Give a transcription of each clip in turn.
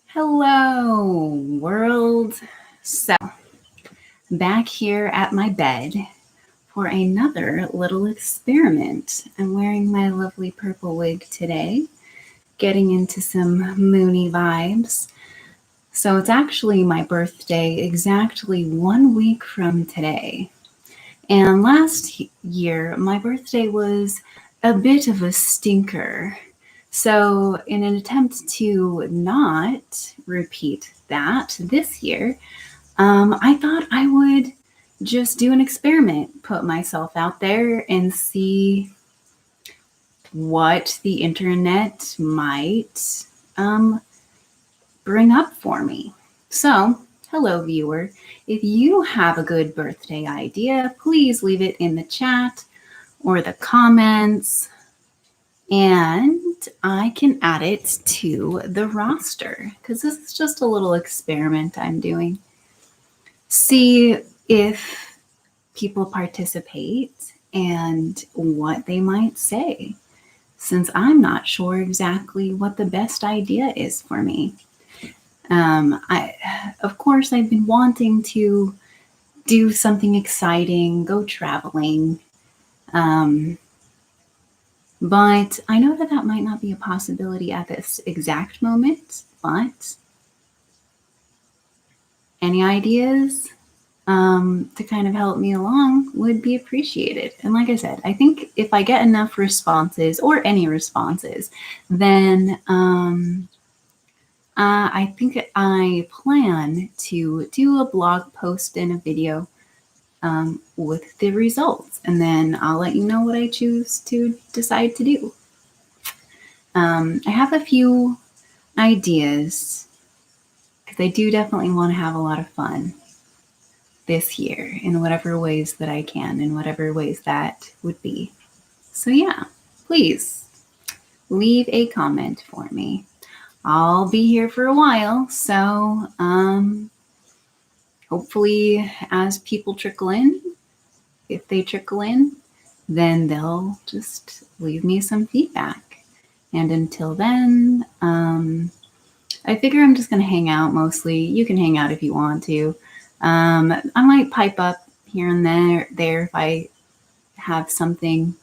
Hello, world. So, back here at my bed for another little experiment. I'm wearing my lovely purple wig today, getting into some moony vibes. So, it's actually my birthday exactly 1 week from today. And last year, my birthday was a bit of a stinker. So, in an attempt to not repeat that this year, I thought I would just do an experiment, put myself out there and see what the internet might bring up for me. So, hello, viewer. If you have a good birthday idea, please leave it in the chat or the comments, and I can add it to the roster because this is just a little experiment I'm doing. See if people participate and what they might say, since I'm not sure exactly what the best idea is for me. Of course, I've been wanting to do something exciting, go traveling, but I know that that might not be a possibility at this exact moment. But any ideas to kind of help me along would be appreciated. And like I said, I think if I get enough responses or any responses, then I think I plan to do a blog post and a video with the results, and then I'll let you know what I choose to decide to do. I have a few ideas because I do definitely want to have a lot of fun this year in whatever ways that I can, in whatever ways that would be. So yeah, please leave a comment for me. I'll be here for a while, so hopefully as people trickle in, if they trickle in, then they'll just leave me some feedback. And until then, I figure I'm just going to hang out mostly. You can hang out if you want to. I might pipe up here and there if I have something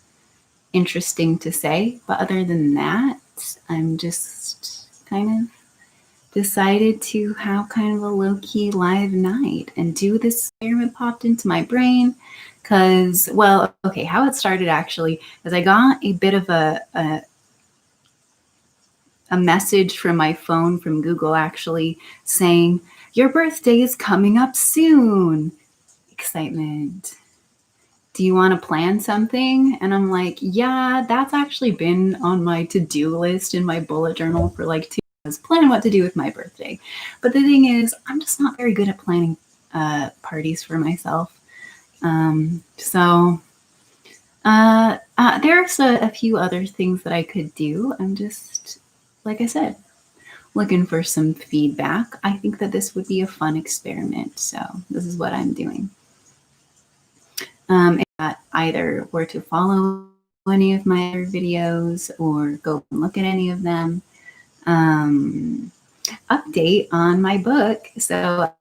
interesting to say. But other than that, I'm just kind of decided to have kind of a low-key live night and do this experiment. Popped into my brain because, well, okay, how it started actually is I got a bit of a message from my phone from Google actually saying, your birthday is coming up soon. Excitement. Do you want to plan something? And I'm like, yeah, that's actually been on my to-do list in my bullet journal for like 2 years, plan what to do with my birthday. But the thing is, I'm just not very good at planning parties for myself. There's a few other things that I could do. I'm just, like I said, looking for some feedback. I think that this would be a fun experiment. So this is what I'm doing. If that either were to follow any of my other videos or go and look at any of them, update on my book. So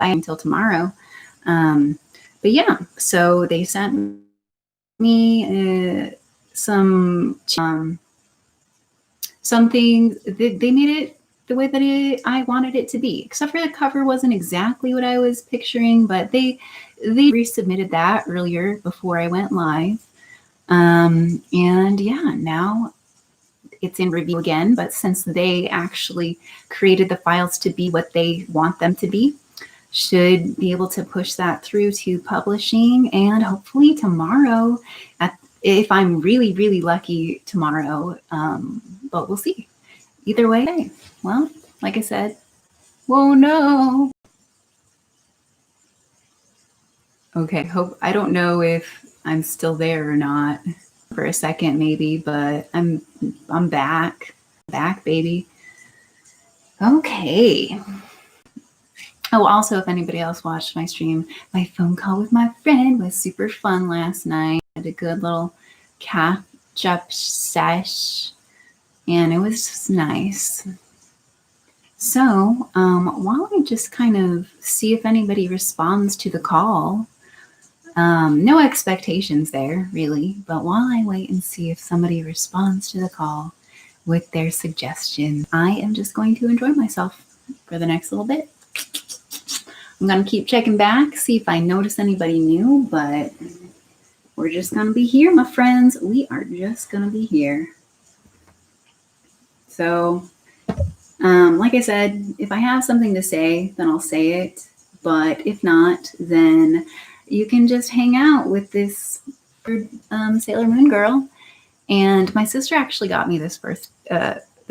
I until tomorrow. But yeah, so they sent me some something. They made it the way that I wanted it to be, except for the cover wasn't exactly what I was picturing, but they resubmitted that earlier before I went live. And yeah, now it's in review again, but since they actually created the files to be what they want them to be, should be able to push that through to publishing, and hopefully tomorrow, if I'm really, really lucky tomorrow, but we'll see. Either way, well, like I said, whoa, no. Okay, I don't know if I'm still there or not for a second, maybe, but I'm back, baby. Okay. Oh, also, if anybody else watched my stream, my phone call with my friend was super fun last night. I had a good little catch-up sesh. and it was just nice. So while I just kind of see if anybody responds to the call, no expectations there, really. But while I wait and see if somebody responds to the call with their suggestions, I am just going to enjoy myself for the next little bit. I'm going to keep checking back, see if I notice anybody new, but we're just going to be here, my friends. We are just going to be here. So, like I said, if I have something to say, then I'll say it. But if not, then you can just hang out with this Sailor Moon girl. And my sister actually got me this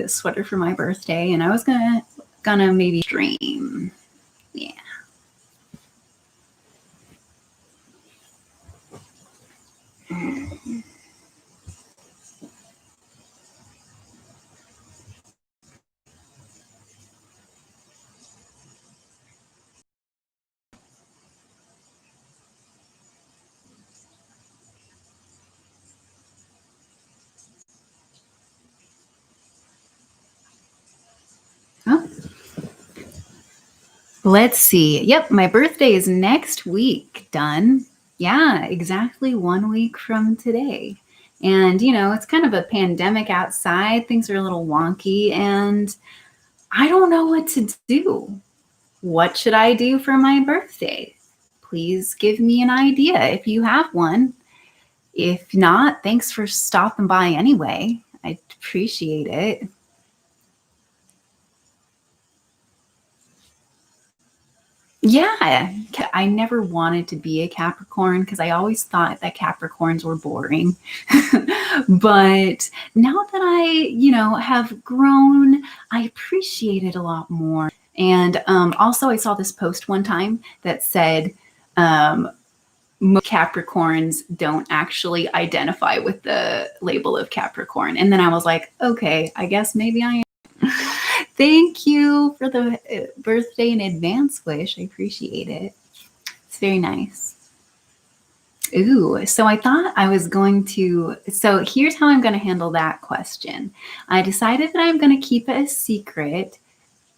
sweater for my birthday, and I was gonna maybe stream. Yeah. Oh, let's see. Yep, my birthday is next week. Done. Yeah, exactly 1 week from today. And, it's kind of a pandemic outside. Things are a little wonky, and I don't know what to do. What should I do for my birthday? Please give me an idea if you have one. If not, thanks for stopping by anyway. I appreciate it. Yeah, I never wanted to be a Capricorn because I always thought that Capricorns were boring. But now that I, have grown, I appreciate it a lot more. And also, I saw this post one time that said, most Capricorns don't actually identify with the label of Capricorn. And then I was like, okay, I guess maybe I am. Thank you for the birthday in advance wish. I appreciate it. It's very nice. Ooh, so I thought I was going to. So here's how I'm going to handle that question. I decided that I'm going to keep it a secret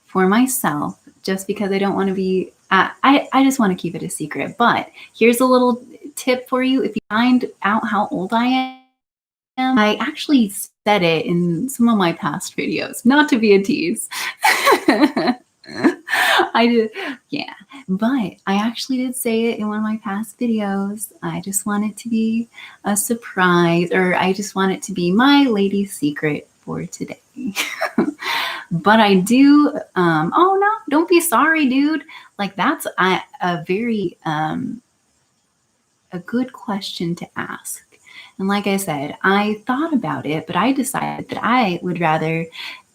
for myself just because I don't want to be. I just want to keep it a secret. But here's a little tip for you. If you find out how old I am, I actually said it in some of my past videos, not to be a tease. I did, yeah, but I actually did say it in one of my past videos. I just want it to be a surprise, or I just want it to be my lady secret for today. But I do, oh no, don't be sorry, dude. Like that's a very, a good question to ask. And like I said, I thought about it, but I decided that I would rather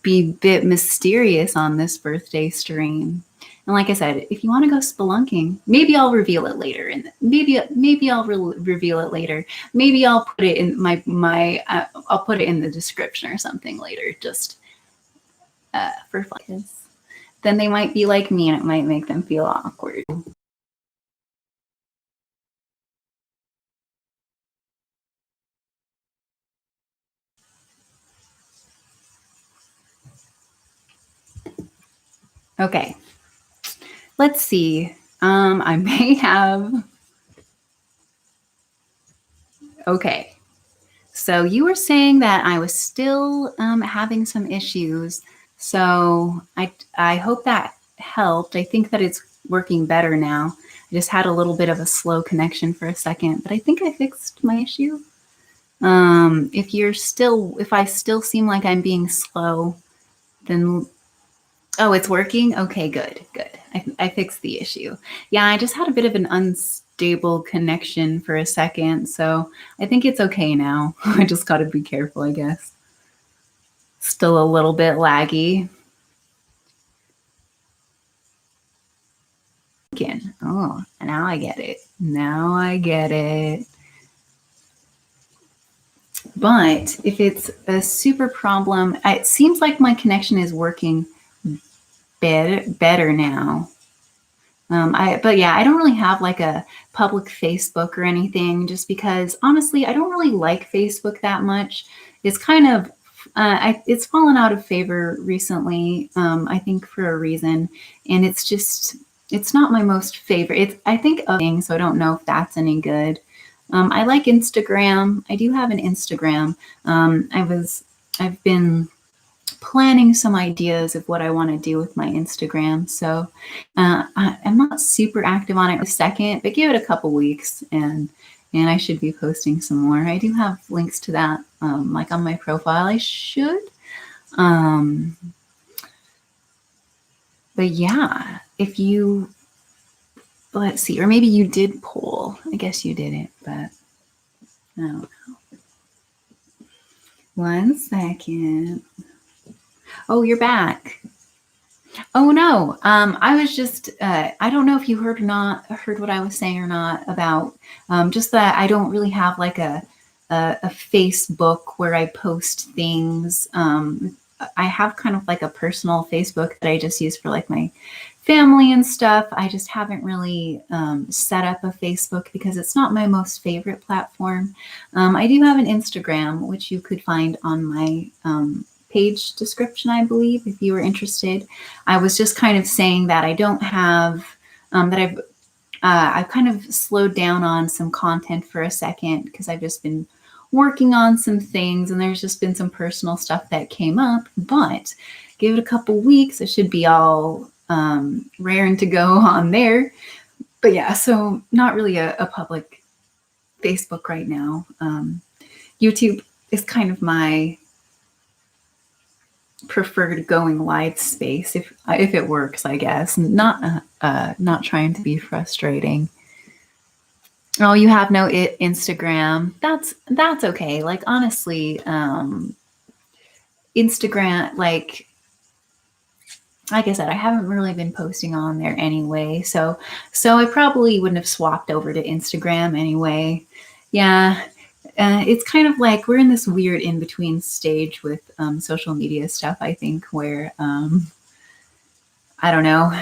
be a bit mysterious on this birthday stream. And like I said, if you want to go spelunking, maybe I'll reveal it later. And maybe I'll reveal it later. Maybe I'll put it in I'll put it in the description or something later, just for fun. 'Cause then they might be like me, and it might make them feel awkward. Okay, let's see. I may have. Okay. So you were saying that I was still having some issues. So I hope that helped. I think that it's working better now. I just had a little bit of a slow connection for a second, but I think I fixed my issue. If I still seem like I'm being slow, then oh, it's working? Okay, good. I fixed the issue. Yeah, I just had a bit of an unstable connection for a second, so I think it's okay now. I just got to be careful, I guess. Still a little bit laggy. Again. Oh, now I get it. Now I get it. But if it's a super problem, it seems like my connection is working better now. But yeah, I don't really have like a public Facebook or anything just because honestly, I don't really like Facebook that much. It's kind of it's fallen out of favor recently, I think for a reason, and it's not my most favorite. I think of things, so I don't know if that's any good. I like Instagram. I do have an Instagram. I've been planning some ideas of what I want to do with my Instagram. So I'm not super active on it a second, but give it a couple weeks and I should be posting some more. I do have links to that, like on my profile. I should. But yeah, let's see, or maybe you did poll. I guess you didn't, but I don't know. 1 second. Oh, you're back. Oh no, I was just, I don't know if you heard what I was saying or not about just that I don't really have like a Facebook where I post things. I have kind of like a personal Facebook that I just use for like my family and stuff. I just haven't really set up a Facebook because it's not my most favorite platform. I do have an Instagram, which you could find on my page description, I believe, if you were interested. I was just kind of saying that I don't have, that I've kind of slowed down on some content for a second because I've just been working on some things and there's just been some personal stuff that came up, but give it a couple weeks. It should be all raring to go on there. But yeah, so not really a public Facebook right now. YouTube is kind of my preferred going live space if it works, I guess. Not trying to be frustrating. Oh, you have no Instagram. That's okay. Like honestly, Instagram, like I said, I haven't really been posting on there anyway. So I probably wouldn't have swapped over to Instagram anyway. Yeah. It's kind of like we're in this weird in-between stage with social media stuff, I think, where I don't know,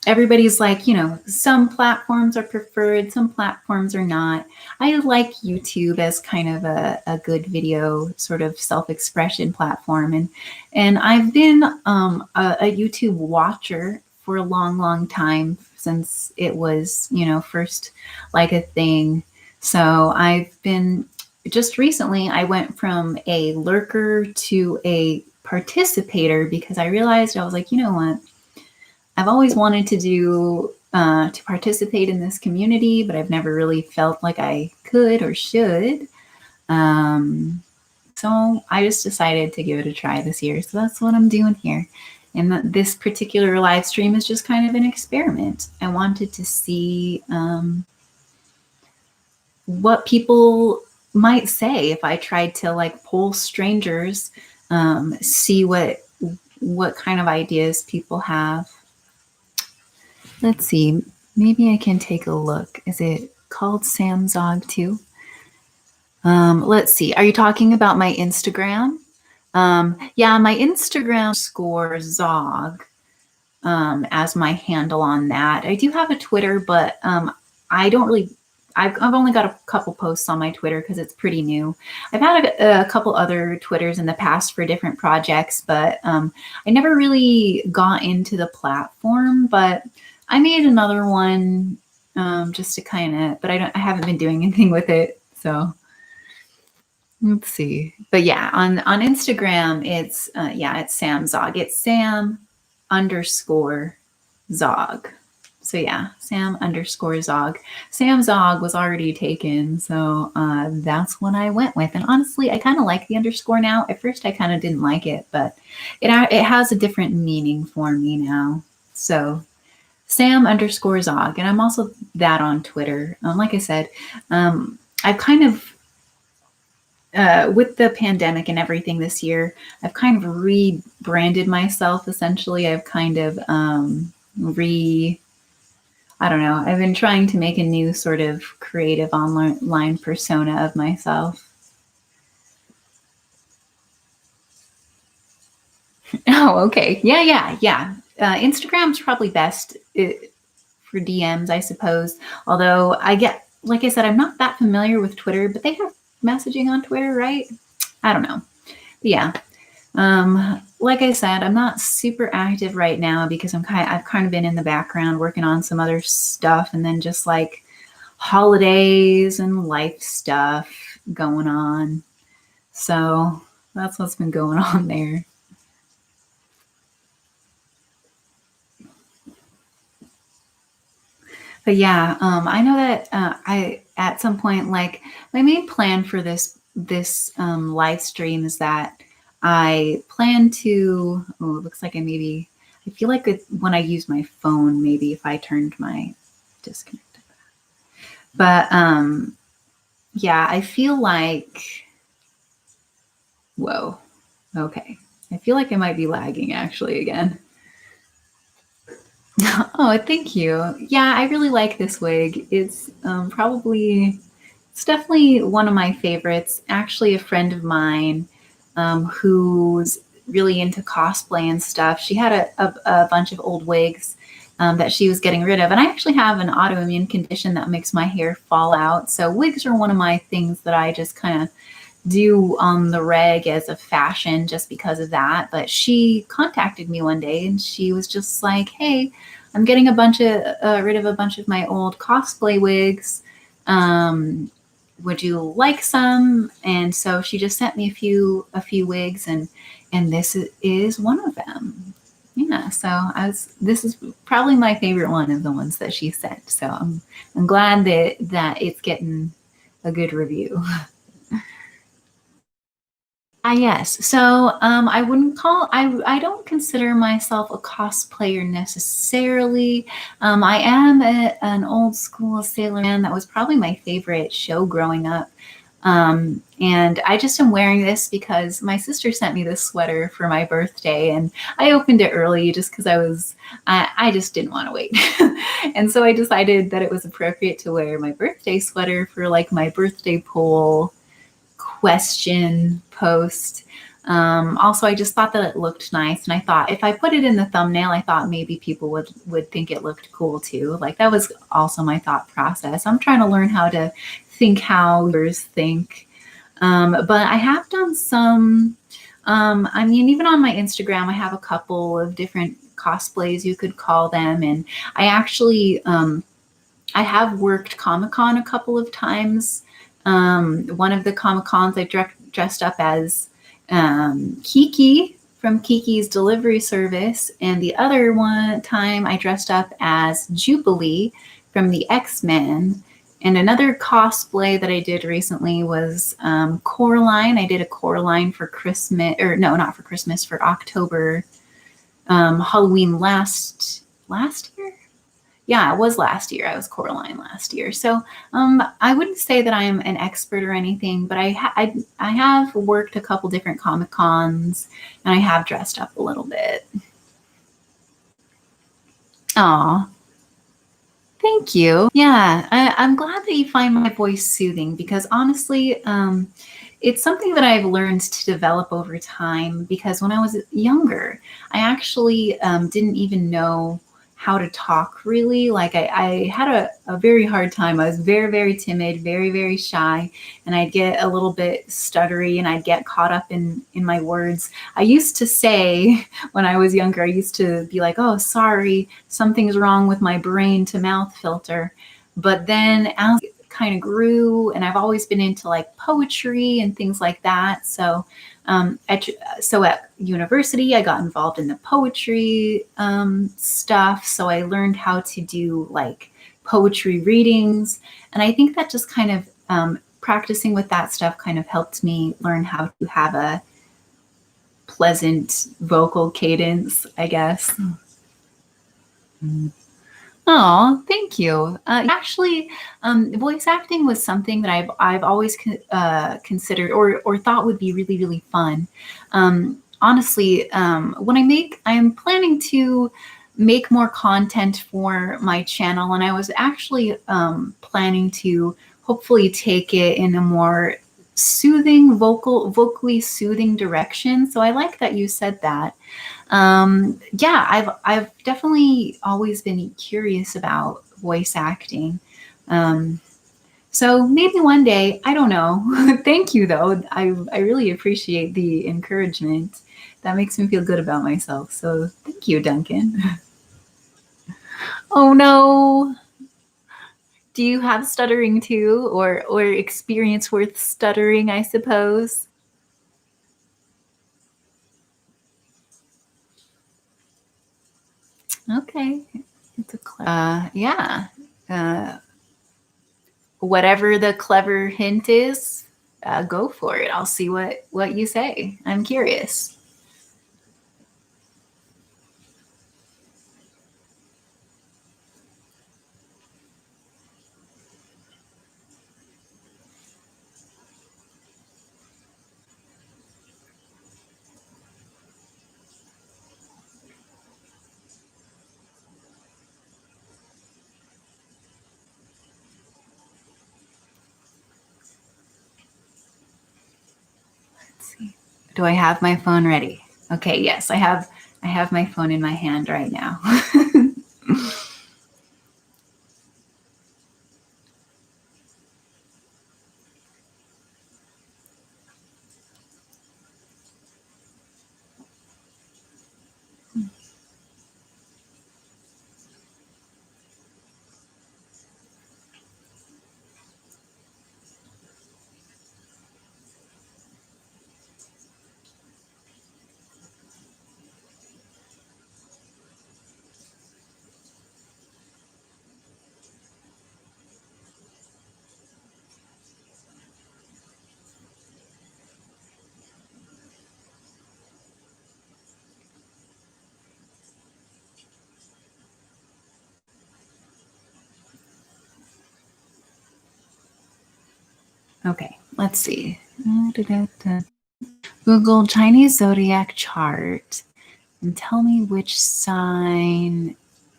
everybody's like, some platforms are preferred, some platforms are not. I like YouTube as kind of a good video sort of self-expression platform. And I've been a YouTube watcher for a long, long time since it was, first like a thing. So I've been, just recently, I went from a lurker to a participator because I realized I was like, you know what? I've always wanted to participate in this community, but I've never really felt like I could or should. So I just decided to give it a try this year. So that's what I'm doing here. And this particular live stream is just kind of an experiment. I wanted to see what people might say if I tried to like poll strangers, see what kind of ideas people have. Let's see, maybe I can take a look. Is it called Sam Zog too? Let's see, are you talking about my Instagram? Yeah, my Instagram score Zog as my handle on that. I do have a Twitter, but I don't really, I've only got a couple posts on my Twitter because it's pretty new. I've had a couple other Twitters in the past for different projects, but I never really got into the platform, but I made another one just to kind of, but I haven't been doing anything with it. So let's see. But yeah, on Instagram, it's Sam Zog. It's Sam _ Zog. So yeah, Sam _ Zog. Sam Zog was already taken, so that's what I went with. And honestly, I kind of like the underscore now. At first, I kind of didn't like it, but it has a different meaning for me now. So Sam _ Zog, and I'm also that on Twitter. Like I said, I've kind of with the pandemic and everything this year, I've kind of rebranded myself. Essentially, I've kind of I don't know. I've been trying to make a new sort of creative online persona of myself. Oh, okay. Yeah. Instagram's probably best for DMs, I suppose. Although like I said, I'm not that familiar with Twitter, but they have messaging on Twitter, right? I don't know. Yeah. Like I said, I'm not super active right now because I've kind of been in the background working on some other stuff, and then just like holidays and life stuff going on. So that's what's been going on there. But yeah, I know that I at some point, like my main plan for this live stream is that I plan to. Oh, it looks like I feel like when I use my phone, maybe if I turned my disconnect. But yeah, I feel like. Whoa. Okay. I feel like I might be lagging actually again. Oh, thank you. Yeah, I really like this wig. It's definitely one of my favorites. Actually, a friend of mine who's really into cosplay and stuff, she had a bunch of old wigs that she was getting rid of. And I actually have an autoimmune condition that makes my hair fall out. So wigs are one of my things that I just kind of do on the reg as a fashion just because of that. But she contacted me one day and she was just like, hey, I'm getting rid of a bunch of my old cosplay wigs. Would you like some? And so she just sent me a few wigs, and this is one of them. Yeah, so this is probably my favorite one of the ones that she sent. So I'm glad that it's getting a good review. Yes. So I don't consider myself a cosplayer necessarily. I am an old school Sailor Man. That was probably my favorite show growing up. And I just am wearing this because my sister sent me this sweater for my birthday, and I opened it early just because I just didn't want to wait. And so I decided that it was appropriate to wear my birthday sweater for like my birthday poll question post. Also, I just thought that it looked nice, and I thought if I put it in the thumbnail, I thought maybe people would think it looked cool too. Like that was also my thought process. I'm trying to learn how to think how others think. But I have done some. I mean, even on my Instagram, I have a couple of different cosplays, you could call them, and I actually I have worked Comic-Con a couple of times. One of the Comic-Cons I dressed up as Kiki from Kiki's Delivery Service, and the other one time I dressed up as Jubilee from the X-Men. And another cosplay that I did recently was Coraline. I did a Coraline for Christmas, or no, not for Christmas, for October, Halloween last year. Yeah, it was last year. I was Coraline last year. So I wouldn't say that I'm an expert or anything, but I have worked a couple different Comic Cons, and I have dressed up a little bit. Aw, thank you. Yeah, I'm glad that you find my voice soothing because honestly, it's something that I've learned to develop over time because when I was younger, I actually didn't even know how to talk really. Like I had a very hard time. I was very, very timid, very, very shy, and I'd get a little bit stuttery and I'd get caught up in my words. I used to say when I was younger, I used to be like, oh, sorry, something's wrong with my brain to mouth filter. But then as kind of grew, and I've always been into like poetry and things like that. So at university, I got involved in the poetry stuff. So I learned how to do like poetry readings. And I think that just kind of practicing with that stuff kind of helped me learn how to have a pleasant vocal cadence, I guess. Oh, thank you. Actually, voice acting was something that I've always considered or thought would be really, really fun. Honestly, I'm planning to make more content for my channel, and I was actually planning to hopefully take it in a more vocally soothing direction. So I like that you said that. Yeah, I've definitely always been curious about voice acting. Um, So maybe one day, I don't know. Thank you though. I really appreciate the encouragement. That makes me feel good about myself. So thank you, Duncan. Oh no. Do you have stuttering too, or experience worth stuttering, I suppose? Okay. It's a yeah. Uh, whatever the clever hint is, go for it. I'll see what you say. I'm curious. Let's see. Do I have my phone ready? Okay, yes, I have my phone in my hand right now. Okay, let's see. Google Chinese zodiac chart and tell me which sign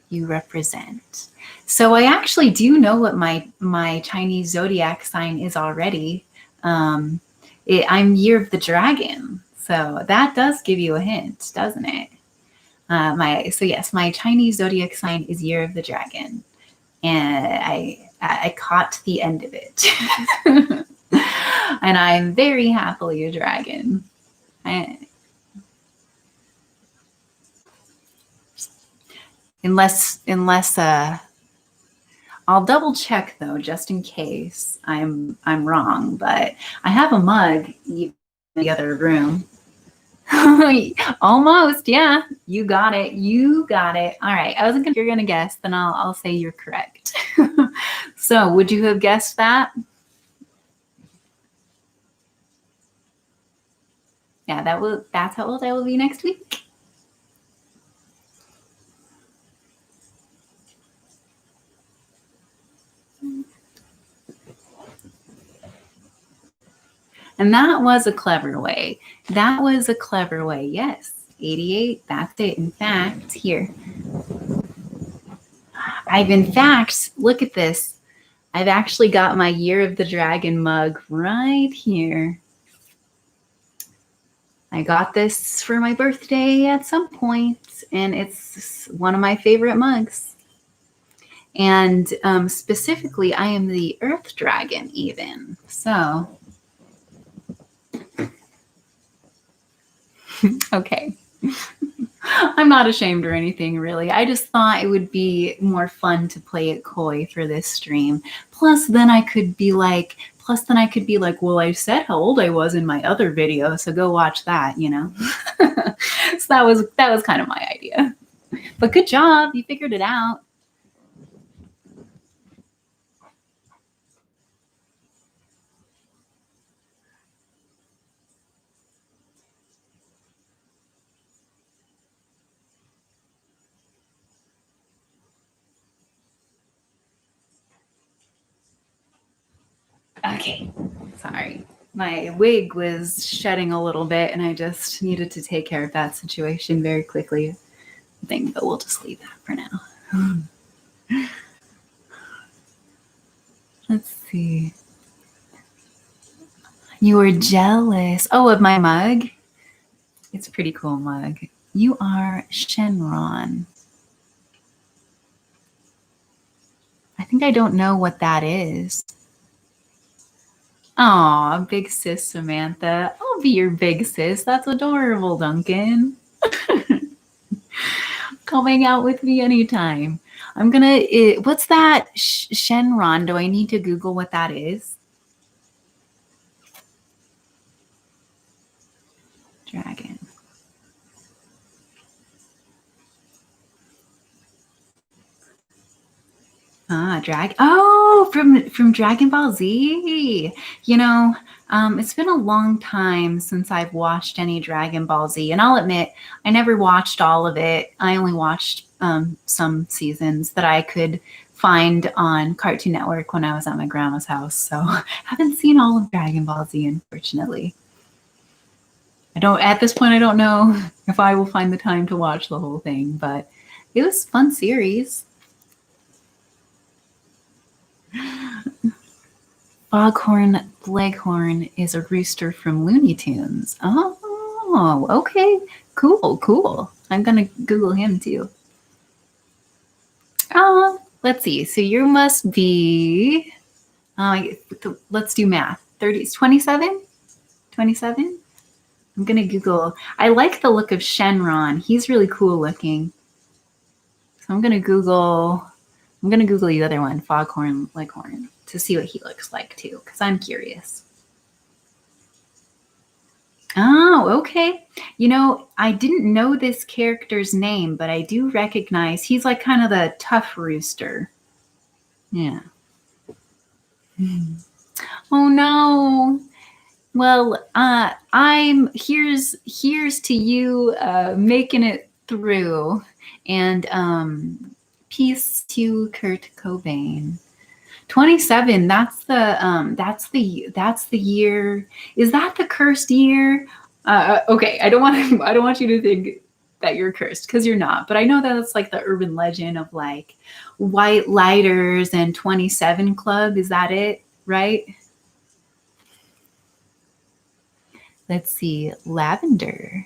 you represent. So I actually do know what my Chinese zodiac sign is already. Um, I'm Year of the Dragon, so that does give you a hint, doesn't it? Yes, my Chinese zodiac sign is Year of the Dragon, and I caught the end of it, and I'm very happily a dragon. I, unless I'll double check though, just in case I'm wrong. But I have a mug in the other room. Almost, yeah. You got it. You got it. All right. I wasn't gonna. If you're gonna guess, then I'll say you're correct. So, would you have guessed that? Yeah, that's how old I will be next week. And that was a clever way. That was a clever way. Yes. 88, that's it. In fact, here. In fact, look at this. I've actually got my Year of the Dragon mug right here. I got this for my birthday at some point, and it's one of my favorite mugs. And specifically, I am the Earth Dragon, even. So, okay. I'm not ashamed or anything, really. I just thought it would be more fun to play it coy for this stream. Then I could be like, well, I said how old I was in my other video, so go watch that, you know? So that was kind of my idea. But good job, you figured it out. Okay, sorry. My wig was shedding a little bit, and I just needed to take care of that situation very quickly. But we'll just leave that for now. Let's see. You were jealous. Oh, of my mug? It's a pretty cool mug. You are Shenron. I think I don't know what that is. Aw, big sis Samantha. I'll be your big sis. That's adorable, Duncan. Come hang out with me anytime. I'm gonna. What's that? Shenron. Do I need to Google what that is? Dragon. Oh, from Dragon Ball Z. You know, it's been a long time since I've watched any Dragon Ball Z, and I'll admit I never watched all of it. I only watched some seasons that I could find on Cartoon Network when I was at my grandma's house. So I haven't seen all of Dragon Ball Z, unfortunately. I don't at this point. I don't know if I will find the time to watch the whole thing, but it was a fun series. Foghorn Leghorn is a rooster from Looney Tunes. Oh, okay. Cool. I'm going to Google him too. Let's see. So you must be, let's do math. 27? 27? I'm going to Google. I like the look of Shenron. He's really cool looking. So I'm going to Google the other one, Foghorn Leghorn, to see what he looks like too, because I'm curious. Oh, okay. You know, I didn't know this character's name, but I do recognize he's like kind of the tough rooster. Yeah. Oh no. Well, here's to you making it through, and peace to Kurt Cobain. 27. That's the year. Is that the cursed year? Okay, I don't want you to think that you're cursed, because you're not. But I know that it's like the urban legend of like white lighters and 27 Club. Is that it? Right? Let's see, lavender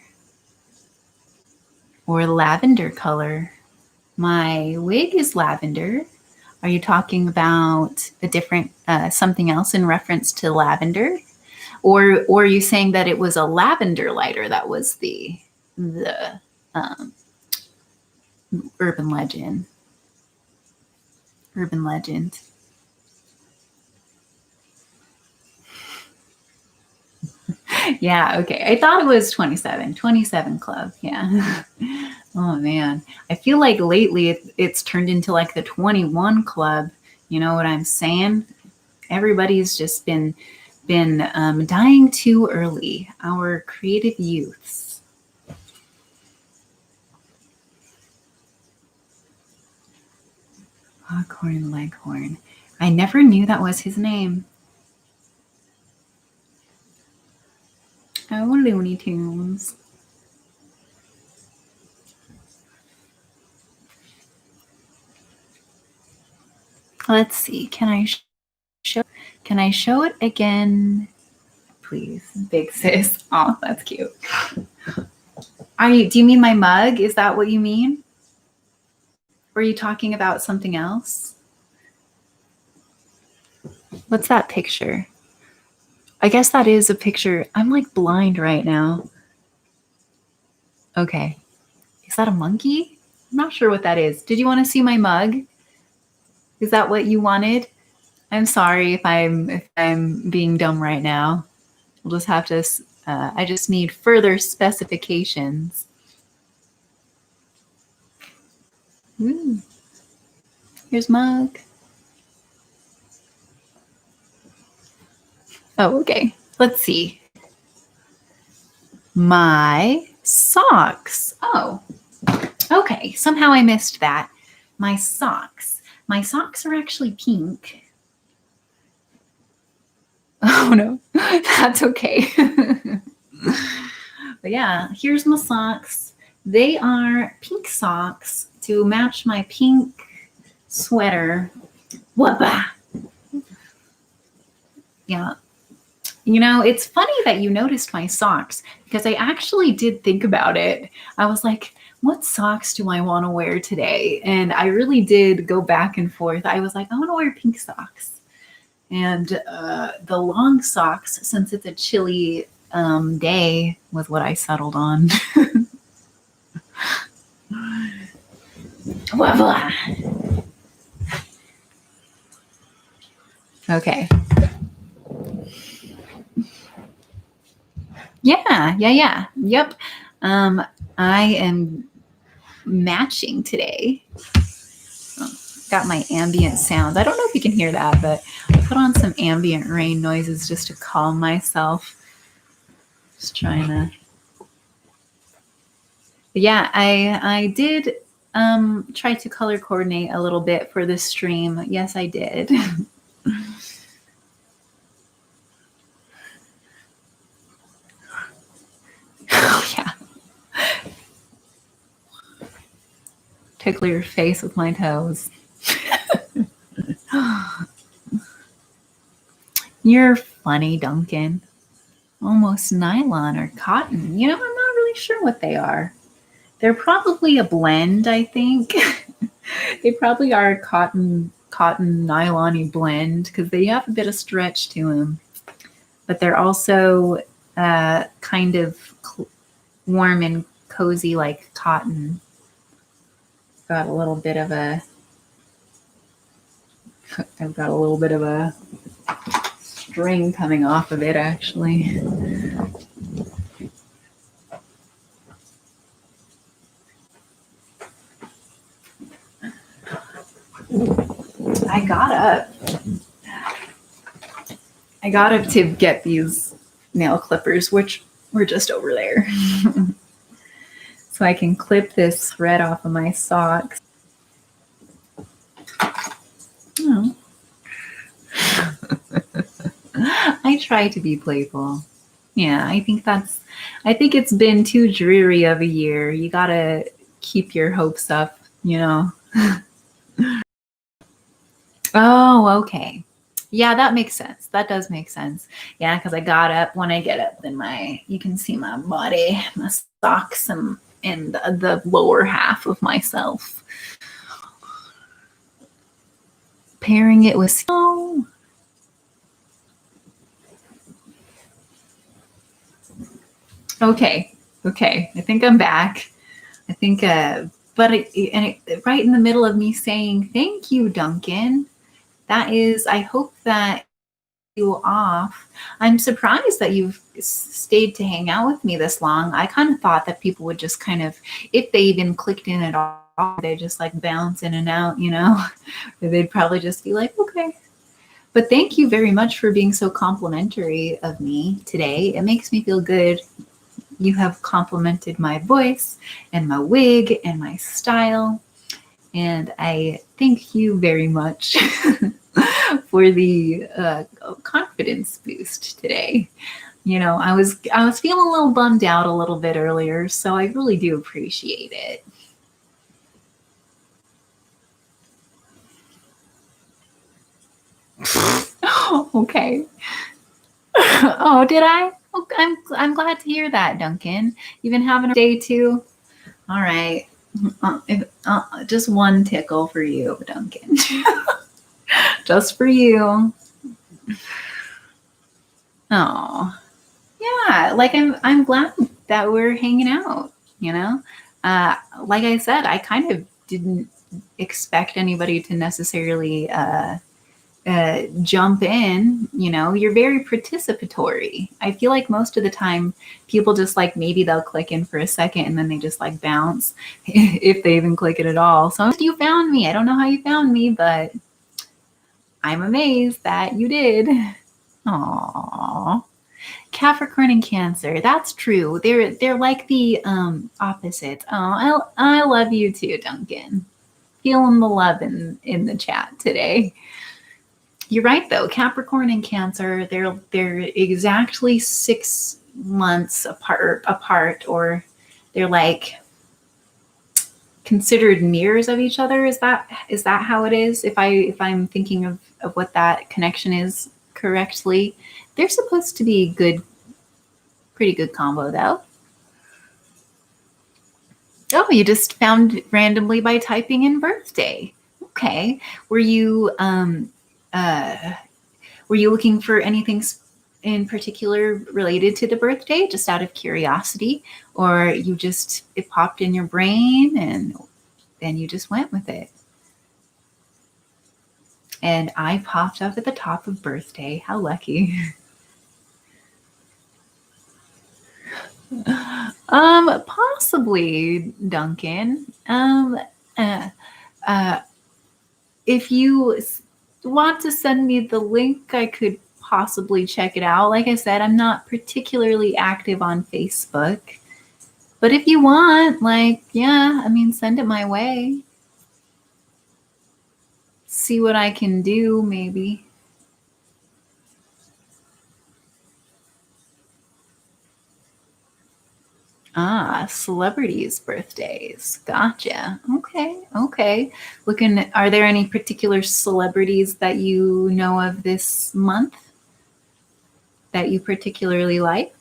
or lavender color. My wig is lavender. Are you talking about a different something else in reference to lavender, or are you saying that it was a lavender lighter that was the urban legend? Urban legend. Yeah, okay. I thought it was 27. 27 Club. Yeah. Oh man, I feel like lately it's turned into like the 21 Club. You know what I'm saying? Everybody's just been dying too early. Our creative youths. Foghorn Leghorn. I never knew that was his name. Oh, Looney Tunes. Let's see. Can I show it again? Please, big sis. Oh, that's cute. Do you mean my mug? Is that what you mean? Or are you talking about something else? What's that picture? I guess that is a picture. I'm like blind right now. Okay. Is that a monkey? I'm not sure what that is. Did you want to see my mug? Is that what you wanted? I'm sorry if I'm being dumb right now. We'll just have to, I just need further specifications. Ooh. Here's mug. Oh, okay. Let's see. My socks. Oh, okay. Somehow I missed that. My socks. My socks are actually pink. Oh no, that's okay. But yeah, here's my socks. They are pink socks to match my pink sweater. Whoopah. Yeah. You know, it's funny that you noticed my socks, because I actually did think about it. I was like, what socks do I want to wear today? And I really did go back and forth. I was like, I want to wear pink socks. And the long socks, since it's a chilly day, was what I settled on. Voila. Okay. Yeah. Yep. I am matching today. Got my ambient sounds. I don't know if you can hear that, but I put on some ambient rain noises just to calm myself. Just trying to. But yeah, I did try to color coordinate a little bit for this stream. Yes, I did. Oh yeah. Tickle your face with my toes. You're funny, Duncan. Almost nylon or cotton. You know, I'm not really sure what they are. They're probably a blend, I think. They probably are a cotton nylon-y blend because they have a bit of stretch to them. But they're also kind of warm and cozy like cotton. Got a little bit of a string coming off of it, actually. I got up to get these nail clippers, which were just over there. So I can clip this thread off of my socks. Oh. I try to be playful. Yeah, I think it's been too dreary of a year. You gotta keep your hopes up, you know. Oh, okay. Yeah, that makes sense. That does make sense. Yeah, because I got up. When I get up, then you can see my body, my socks, and the lower half of myself. Pairing it with snow. Okay. I think I'm back. I think, but right in the middle of me saying thank you, Duncan. That is, I hope that you off. I'm surprised that you've stayed to hang out with me this long. I kind of thought that people would just kind of, if they even clicked in at all, they just like bounce in and out, you know. They'd probably just be like, okay. But thank you very much for being so complimentary of me today. It makes me feel good. You have complimented my voice and my wig and my style. And I thank you very much for the confidence boost today. You know, I was feeling a little bummed out a little bit earlier, so I really do appreciate it. Okay. Oh, did I? Oh, I'm glad to hear that, Duncan. You've been having a day too. All right. Just one tickle for you, Duncan. Just for you. Oh, yeah. Like I'm glad that we're hanging out. You know, like I said, I kind of didn't expect anybody to necessarily jump in. You know, you're very participatory. I feel like most of the time people just like maybe they'll click in for a second and then they just like bounce if they even click it at all. So you found me. I don't know how you found me, but I'm amazed that you did. Aww. Capricorn and Cancer. That's true. They're like the opposites. Oh, I love you too, Duncan. Feeling the love in the chat today. You're right though. Capricorn and Cancer, they're exactly 6 months apart, or they're like considered mirrors of each other. Is that how it is? If I'm thinking of what that connection is correctly, they're supposed to be pretty good combo though. Oh, you just found randomly by typing in birthday. Okay. Were you Were you looking for anything in particular related to the birthday, just out of curiosity, or it popped in your brain and then you just went with it? And I popped up at the top of birthday. How lucky. Possibly, Duncan. If you want to send me the link, I could possibly check it out. Like I said, I'm not particularly active on Facebook, but if you want, send it my way. See what I can do, maybe. Celebrities' birthdays. Gotcha. Okay. Are there any particular celebrities that you know of this month that you particularly like?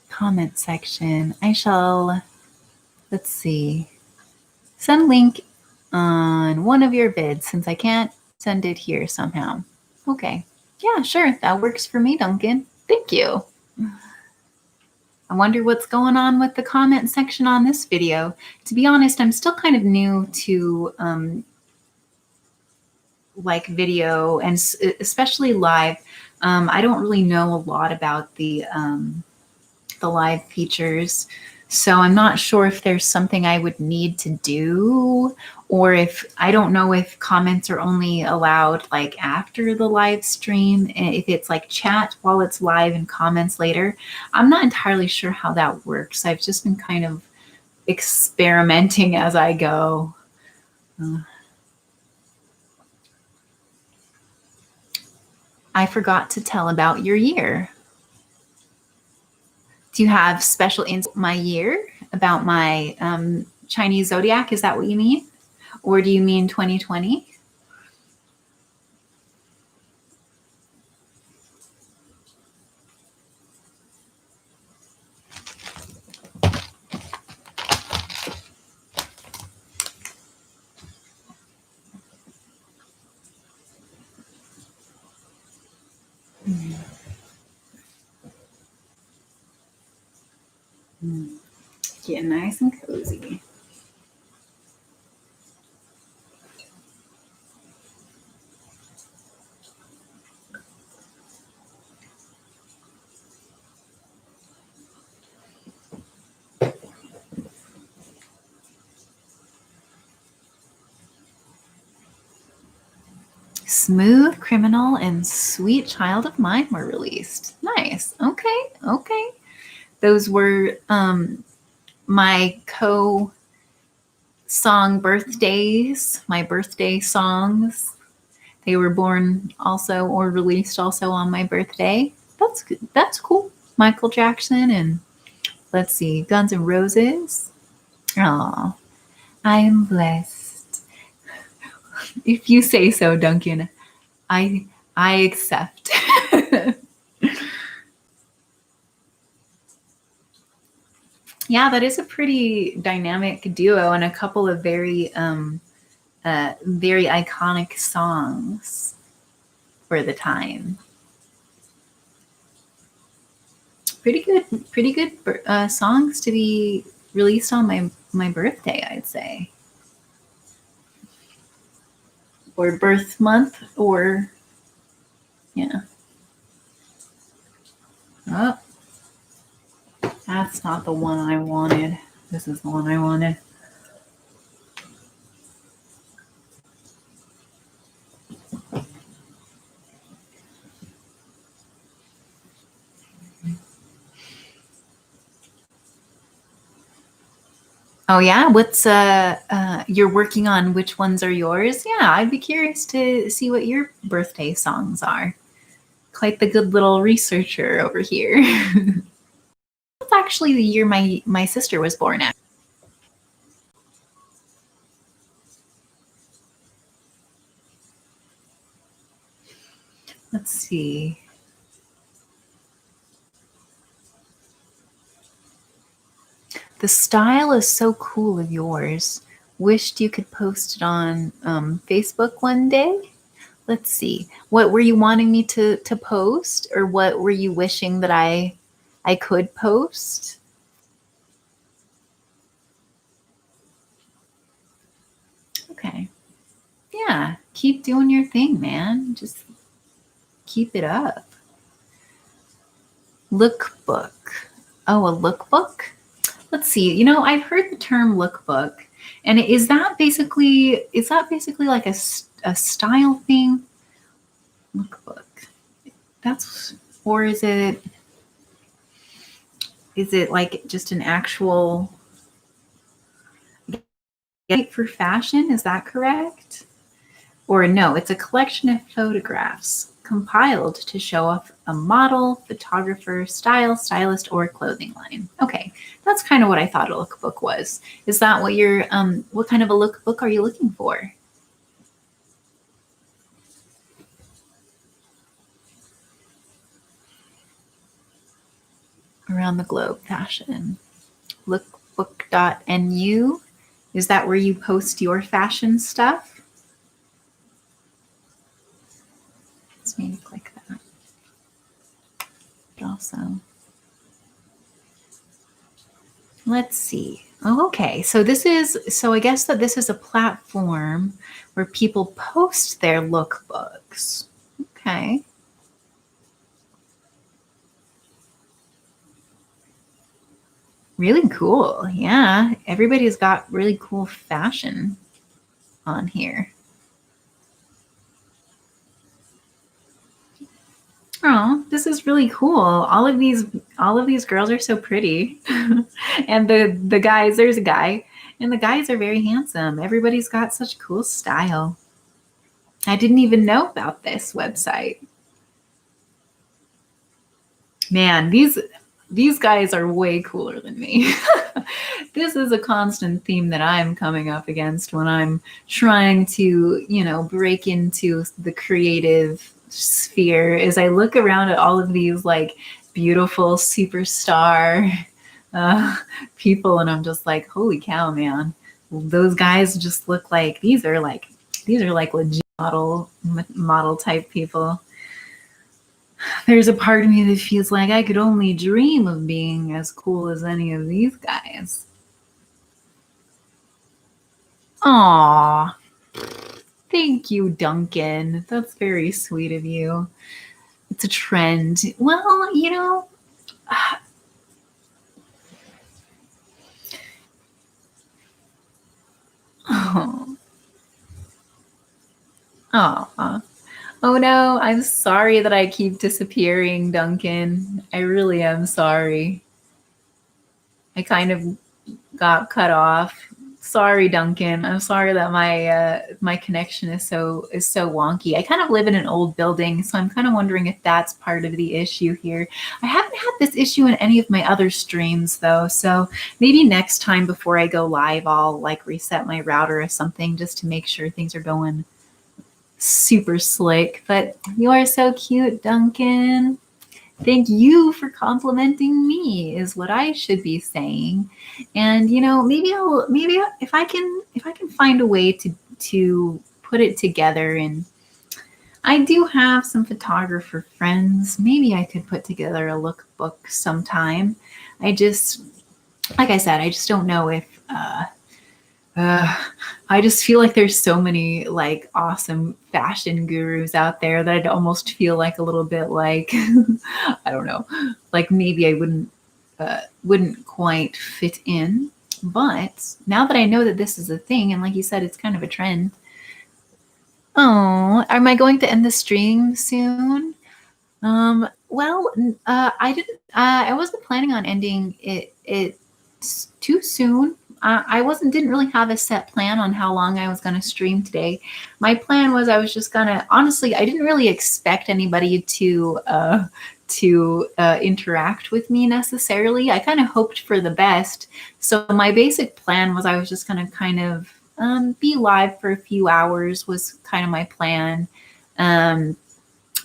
Comment section. Let's see, send link on one of your vids since I can't send it here somehow. Okay. Yeah, sure. That works for me, Duncan. Thank you. I wonder what's going on with the comment section on this video. To be honest, I'm still kind of new to video and especially live. I don't really know a lot about the live features. So I'm not sure if there's something I would need to do, or I don't know if comments are only allowed after the live stream, if it's chat while it's live and comments later. I'm not entirely sure how that works. I've just been kind of experimenting as I go. I forgot to tell about your year. Do you have special info my year, about my Chinese zodiac? Is that what you mean? Or do you mean 2020? Get nice and cozy. Smooth Criminal and Sweet Child of Mine were released. Nice. Okay. Those were my song birthdays, my birthday songs. They were born also or released also on my birthday. That's good. That's cool. Michael Jackson and let's see, Guns N' Roses. Oh, I am blessed. If you say so, Duncan, I accept. Yeah, that is a pretty dynamic duo and a couple of very iconic songs for the time. Pretty good songs to be released on my birthday, I'd say. Or birth month, or yeah. Oh, that's not the one I wanted. This is the one I wanted. Oh yeah, what's you're working on? Which ones are yours? Yeah, I'd be curious to see what your birthday songs are. quite the good little researcher over here. That's actually the year my sister was born at. Let's see. The style is so cool of yours. Wished you could post it on Facebook one day. Let's see. What were you wanting me to post, or what were you wishing that I could post? Okay. Yeah, keep doing your thing, man. Just keep it up. Lookbook. Oh, a lookbook? Let's see. You know, I've heard the term lookbook, and is that basically like a style thing? Lookbook. That's, or is it like just an actual guide for fashion? Is that correct? Or no, it's a collection of photographs compiled to show off a model, photographer, stylist, or clothing line. Okay, that's kind of what I thought a lookbook was. Is that what you're, what kind of a lookbook are you looking for? Around the globe fashion. Lookbook.nu. Is that where you post your fashion stuff? Let's maybe click that. Also, let's see. Oh, okay. So I guess that this is a platform where people post their lookbooks. Okay. Really cool. Yeah. Everybody's got really cool fashion on here. Oh, this is really cool. All of these girls are so pretty. And the guys, there's a guy, and the guys are very handsome. Everybody's got such cool style. I didn't even know about this website. Man, these guys are way cooler than me. This is a constant theme that I'm coming up against when I'm trying to, break into the creative sphere. As I look around at all of these like beautiful superstar people, and I'm just like, holy cow, man! Those guys just look like these are like legit model type people. There's a part of me that feels like I could only dream of being as cool as any of these guys. Aw, thank you, Duncan. That's very sweet of you. It's a trend. Well, oh, oh, oh no, I'm sorry that I keep disappearing, Duncan. I really am sorry. I kind of got cut off. Sorry, Duncan. I'm sorry that my connection is so wonky. I kind of live in an old building, so I'm kind of wondering if that's part of the issue here. I haven't had this issue in any of my other streams though, so maybe next time before I go live, I'll like reset my router or something just to make sure things are going super slick. But you are so cute, Duncan. Thank you for complimenting me is what I should be saying. And maybe if I can find a way to put it together. And I do have some photographer friends. Maybe I could put together a lookbook sometime. I just, like I said, I just don't know if I just feel like there's so many like awesome fashion gurus out there that I'd almost feel like a little bit like I don't know, like maybe I wouldn't quite fit in. But now that I know that this is a thing, and like you said, it's kind of a trend. Oh, am I going to end the stream soon? Well, I didn't. I wasn't planning on ending it too soon. didn't really have a set plan on how long I was going to stream today. My plan was I was just going to, honestly, I didn't really expect anybody to interact with me necessarily. I kind of hoped for the best. So my basic plan was I was just going to kind of be live for a few hours was kind of my plan.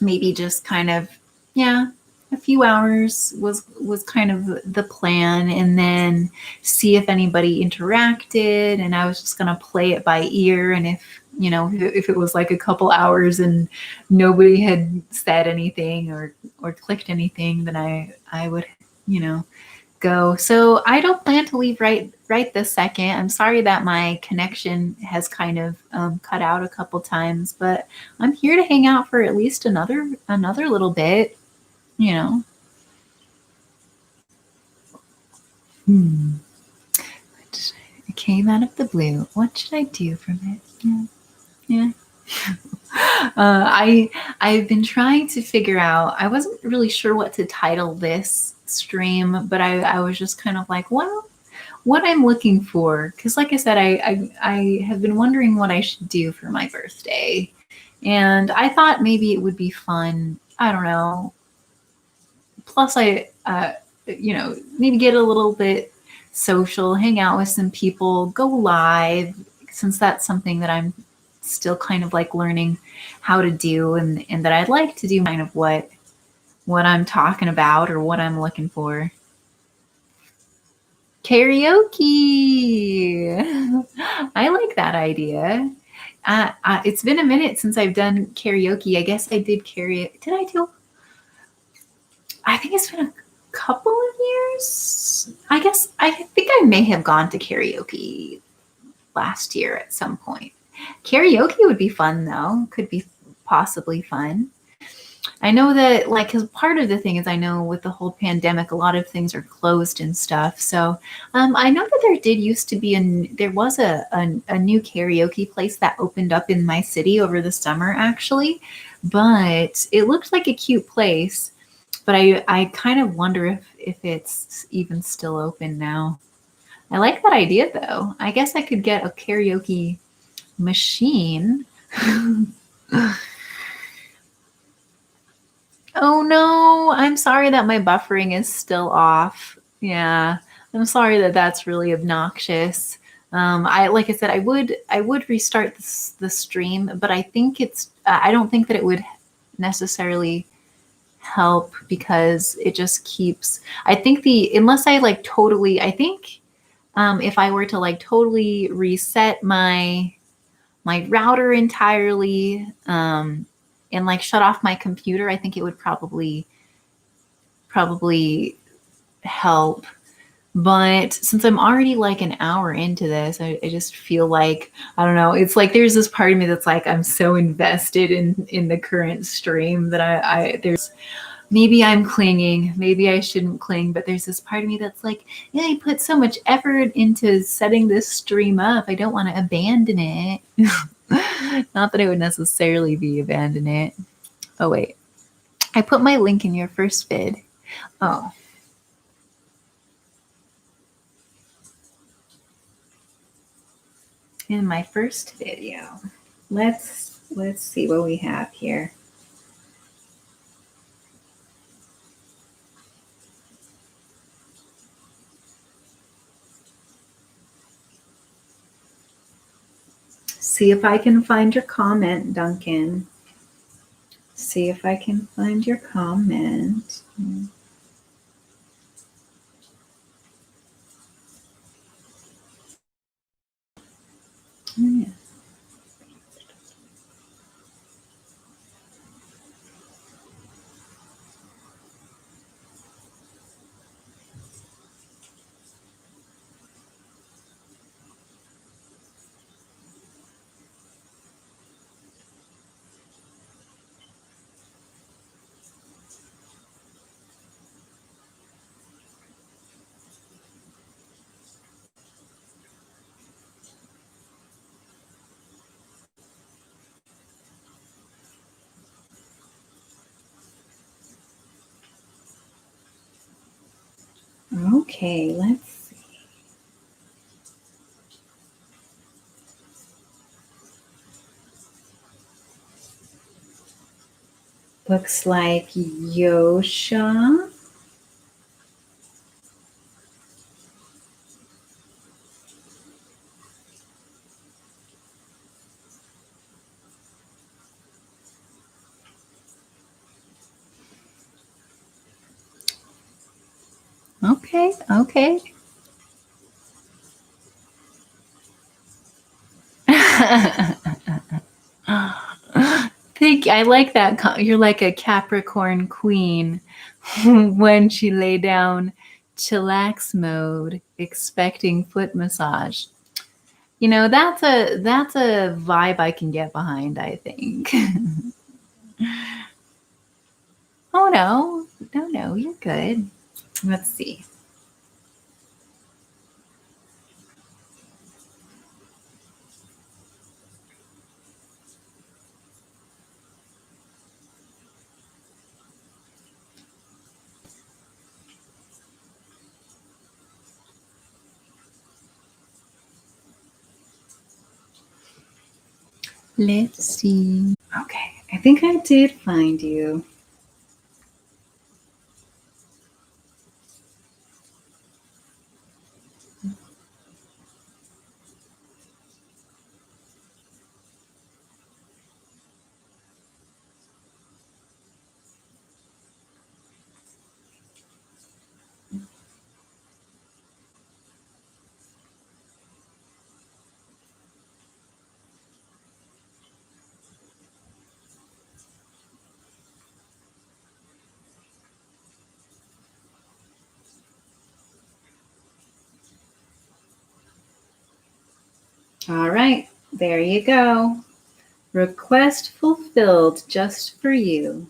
Maybe just kind of, yeah, a few hours was kind of the plan, and then see if anybody interacted. And I was just going to play it by ear. And if it was like a couple hours and nobody had said anything or clicked anything, then I would, go. So I don't plan to leave right this second. I'm sorry that my connection has kind of cut out a couple times, but I'm here to hang out for at least another little bit. It came out of the blue. What should I do from it? Yeah. I've been trying to figure out. I wasn't really sure what to title this stream, but I was just kind of like, well, what I'm looking for, because like I said, I have been wondering what I should do for my birthday, and I thought maybe it would be fun. I don't know. Plus, maybe get a little bit social, hang out with some people, go live, since that's something that I'm still kind of like learning how to do, and that I'd like to do kind of what I'm talking about or what I'm looking for. Karaoke. I like that idea. It's been a minute since I've done karaoke. I guess I did karaoke. Did I do? I think it's been a couple of years. I think I may have gone to karaoke last year at some point. Karaoke would be fun though. Could be possibly fun. I know that, like, because part of the thing is, I know with the whole pandemic, a lot of things are closed and stuff. So I know that there was a new karaoke place that opened up in my city over the summer, actually. But it looked like a cute place. But I kind of wonder if it's even still open now. I like that idea, though. I guess I could get a karaoke machine. Oh no, I'm sorry that my buffering is still off. Yeah, I'm sorry that that's really obnoxious. Like I said, I would restart the stream, but I think I don't think that it would necessarily help, because it just keeps, I think unless I like totally, I think if I were to like totally reset my router entirely, and like shut off my computer, I think it would probably help. But since I'm already like an hour into this, I just feel like, I don't know, it's like there's this part of me that's like, I'm so invested in the current stream that there's, maybe I'm clinging, maybe I shouldn't cling, but there's this part of me that's like, yeah, I put so much effort into setting this stream up, I don't want to abandon it. Not that I would necessarily be abandon it. Oh wait, I put my link in your first vid. Oh, in my first video. Let's see what we have here. See if I can find your comment, Duncan. See if I can find your comment. Yeah. Okay, let's see. Looks like Yosha. Okay, okay. I like that. You're like a Capricorn queen when she lay down chillax mode, expecting foot massage. You know, that's a vibe I can get behind, I think. Oh no. No, no, you're good. Let's see. Let's see. Okay, I think I did find you. All right, there you go. Request fulfilled just for you.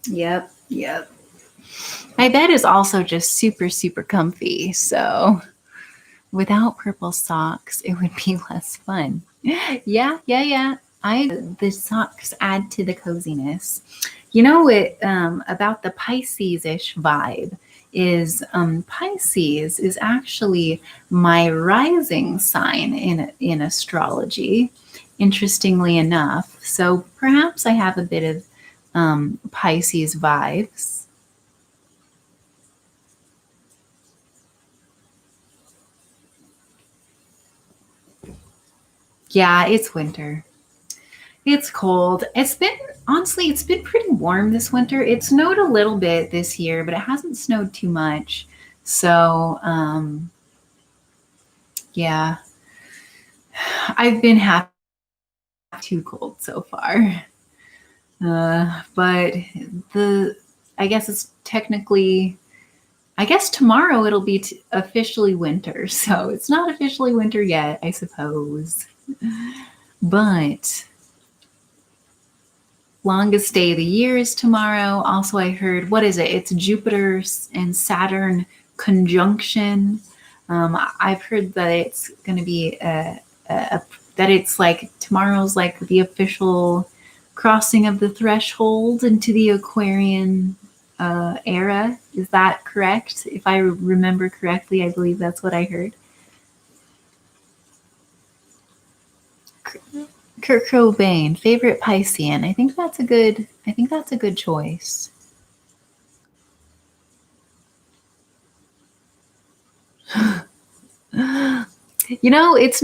Yep, yep. My bed is also just super, super comfy. So without purple socks, it would be less fun. Yeah, yeah, yeah. The socks add to the coziness. You know what about the Pisces-ish vibe is Pisces is actually my rising sign in astrology. Interestingly enough, so perhaps I have a bit of Pisces vibes. Yeah, it's winter. It's cold. It's been pretty warm this winter. It snowed a little bit this year, but it hasn't snowed too much. So, yeah, I've been happy too cold so far. But the, I guess it's technically, I guess tomorrow it'll be officially winter. So it's not officially winter yet, I suppose. But longest day of the year is tomorrow. Also, I heard, what is it? It's Jupiter and Saturn conjunction. I've heard that it's going to be that it's like tomorrow's like the official crossing of the threshold into the Aquarian era. Is that correct? If I remember correctly, I believe that's what I heard. Kurt Cobain, favorite Piscean. I think that's a good choice. You know, it's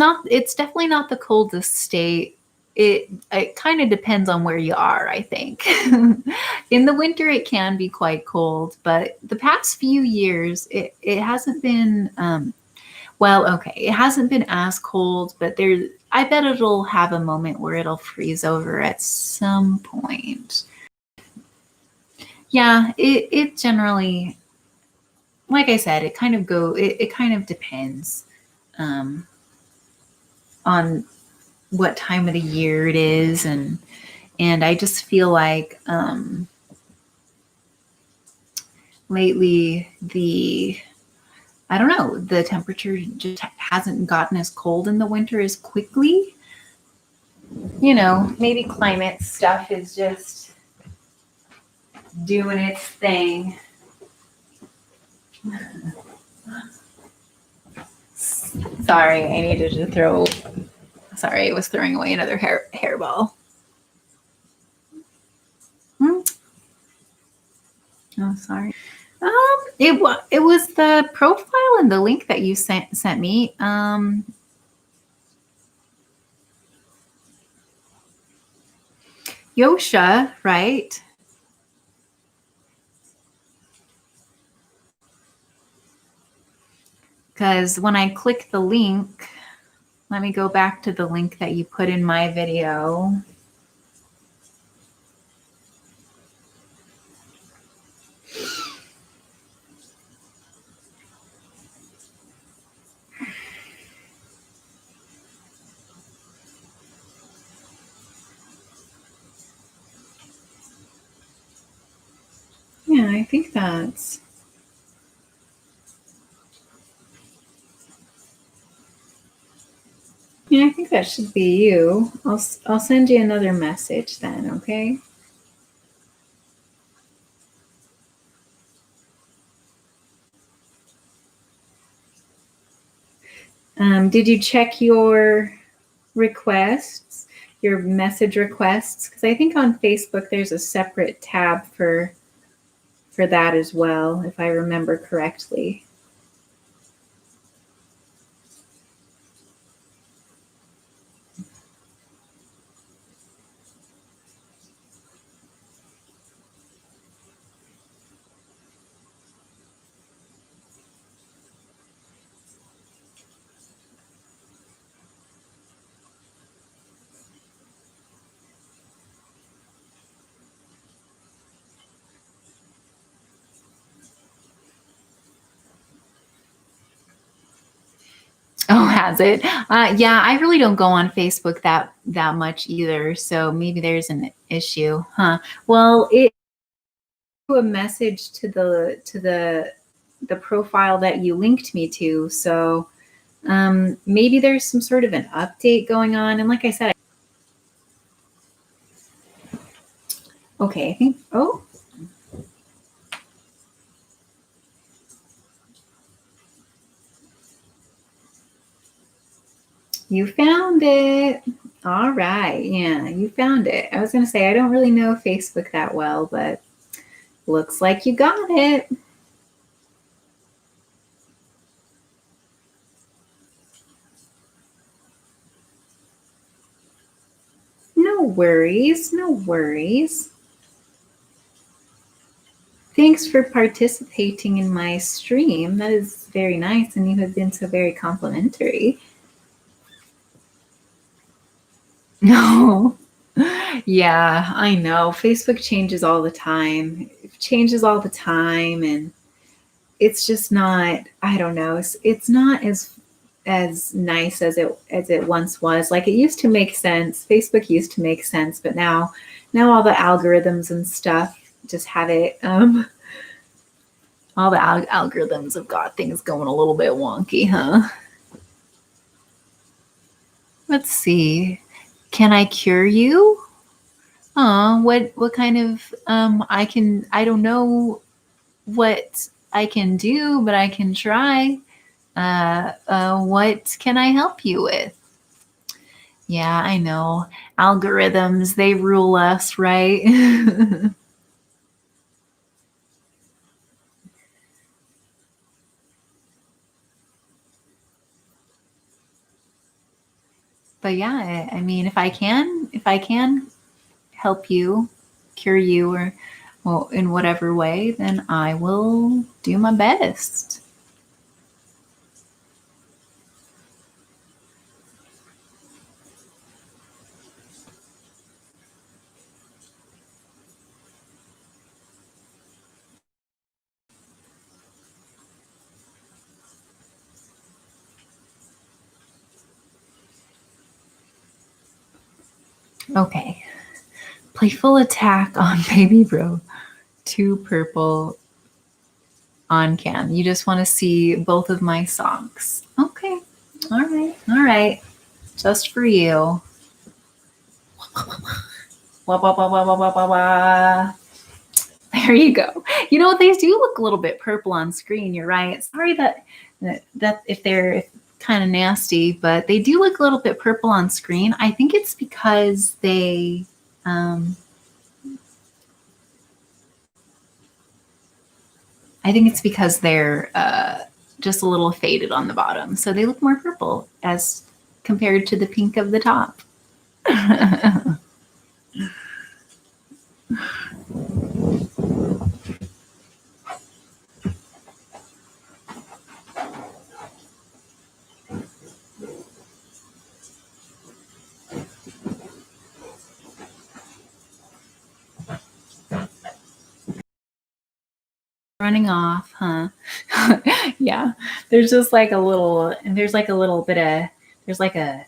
definitely not the coldest state. It kind of depends on where you are, I think. In the winter it can be quite cold, but the past few years it hasn't been well, okay, it hasn't been as cold, but I bet it'll have a moment where it'll freeze over at some point. Yeah, it generally, like I said, it kind of depends um, on what time of the year it is, and I just feel like lately the I don't know, the temperature just hasn't gotten as cold in the winter as quickly. You know, maybe climate stuff is just doing its thing. Sorry, I needed to throw. Sorry, I was throwing away another hairball. Oh, sorry. It was the profile and the link that you sent me. Yosha, right? Because when I click the link, let me go back to the link that you put in my video. Yeah, I think that's. Yeah, I think that should be you. I'll send you another message then, okay? Did you check your requests, your message requests? Because I think on Facebook there's a separate tab for that as well, if I remember correctly. Oh, has it? Yeah, I really don't go on Facebook that much either. So maybe there's an issue, huh? Well, it a message to the profile that you linked me to. So maybe there's some sort of an update going on. And like I said, okay, I think. Oh. You found it. All right. Yeah, you found it. I was going to say, I don't really know Facebook that well, but looks like you got it. No worries. No worries. Thanks for participating in my stream. That is very nice, and you have been so very complimentary. No. Yeah, I know. Facebook changes all the time. It changes all the time, and it's just not, I don't know. It's not as nice as it once was. Like, it used to make sense. Facebook used to make sense, but now all the algorithms and stuff just have it all the algorithms have got things going a little bit wonky, huh? Let's see. Can I cure you? What kind of I don't know what I can do, but I can try. What can I help you with? Yeah, I know. Algorithms, they rule us, right? But yeah, I mean, if I can help you, cure you, or well, in whatever way, then I will do my best. Okay. Playful attack on Baby Bro. 2 purple on cam. You just want to see both of my socks. Okay. All right. All right. Just for you. Wah, wah, wah, wah, wah, wah, wah, wah. There you go. They do look a little bit purple on screen. You're right. Sorry that if kind of nasty, but they do look a little bit purple on screen. I think it's because they, they're just a little faded on the bottom. So they look more purple as compared to the pink of the top. Running off, huh? Yeah, there's just like a little, there's like a little bit of, there's like a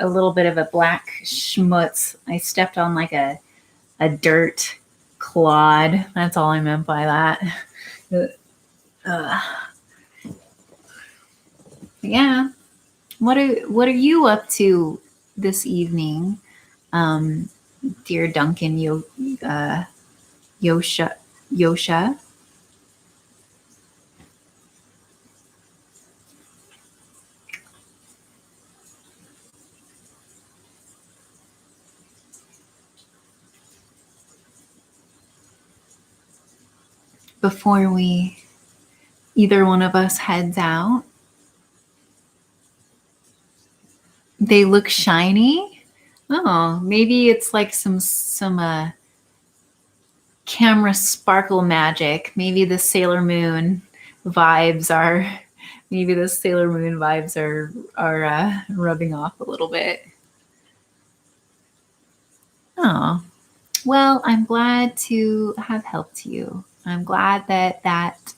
little bit of a black schmutz. I stepped on like a dirt clod. That's all I meant by that. Yeah. What are you up to this evening, dear Duncan Yosha? Before either one of us heads out, they look shiny. Oh, maybe it's like some camera sparkle magic. Maybe the Sailor Moon vibes are rubbing off a little bit. Oh, well, I'm glad to have helped you. I'm glad that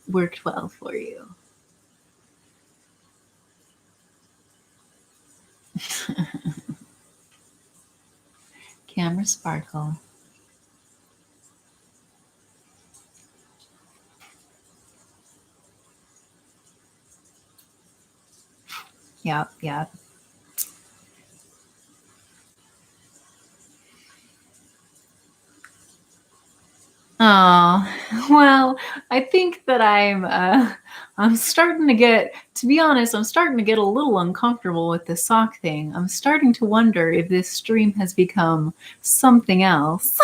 worked well for you. Camera sparkle. Yep. Oh, well, I think that I'm starting to get, to be honest, I'm starting to get a little uncomfortable with the sock thing. I'm starting to wonder if this stream has become something else,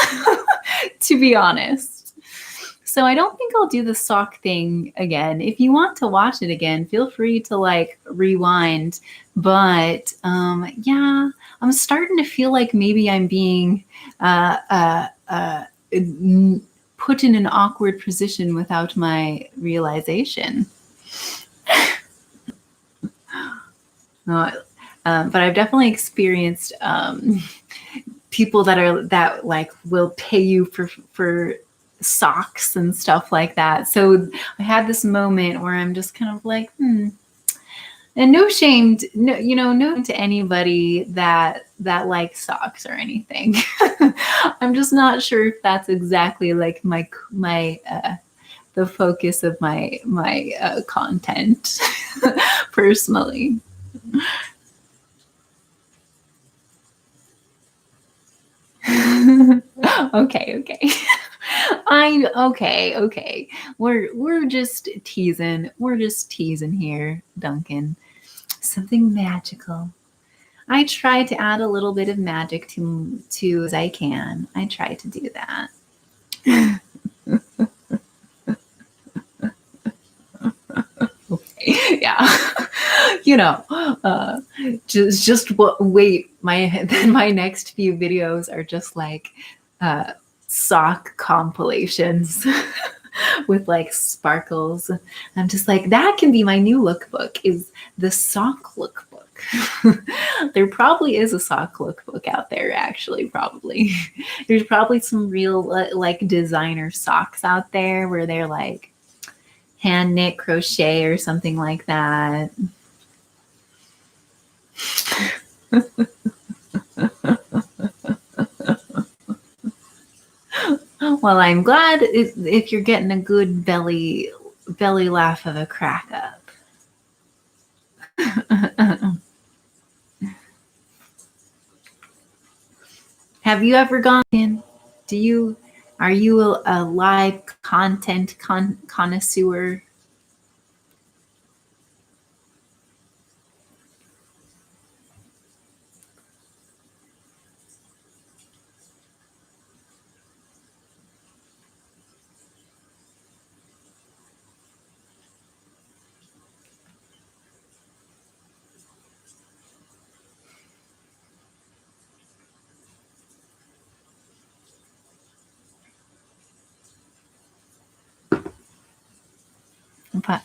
to be honest. So I don't think I'll do the sock thing again. If you want to watch it again, feel free to like rewind. But yeah, I'm starting to feel like maybe I'm being put in an awkward position without my realization. But I've definitely experienced people that like will pay you for socks and stuff like that. So I had this moment where I'm just kind of like, and no shame to anybody that likes socks or anything. I'm just not sure if that's exactly like my the focus of my content personally. Okay. Okay. We're just teasing. We're just teasing here, Duncan. Something magical. I try to add a little bit of magic to as I can. I try to do that. Okay. Yeah. Just wait. My next few videos are just like sock compilations with like sparkles. I'm just like, that can be my new lookbook, is the sock lookbook. There probably is a sock lookbook out there, actually. Probably there's probably some real like designer socks out there where they're like hand knit crochet or something like that. Well, I'm glad if you're getting a good belly laugh of a crack up. Have you ever gone in? Are you a live content connoisseur?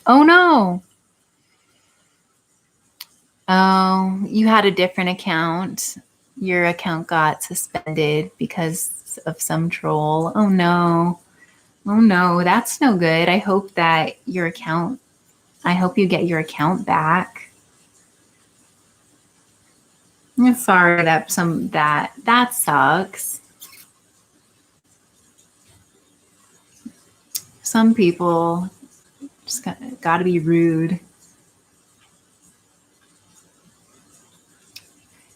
Oh no. Oh, you had a different account. Your account got suspended because of some troll. Oh no. Oh no, that's no good. I hope you get your account back. I'm sorry that sucks. Some people just got to be rude.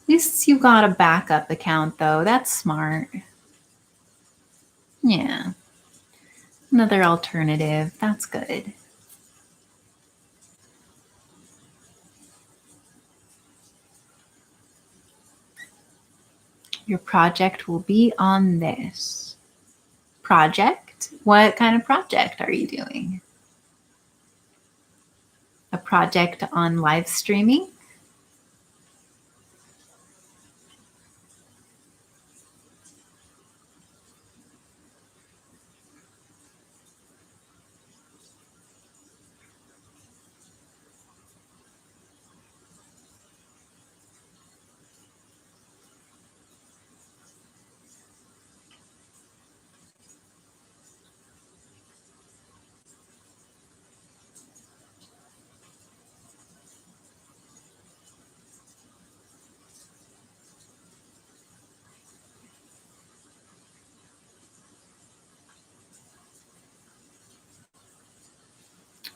At least you got a backup account though. That's smart. Yeah. Another alternative. That's good. Your project will be on this. Project? What kind of project are you doing? A project on live streaming?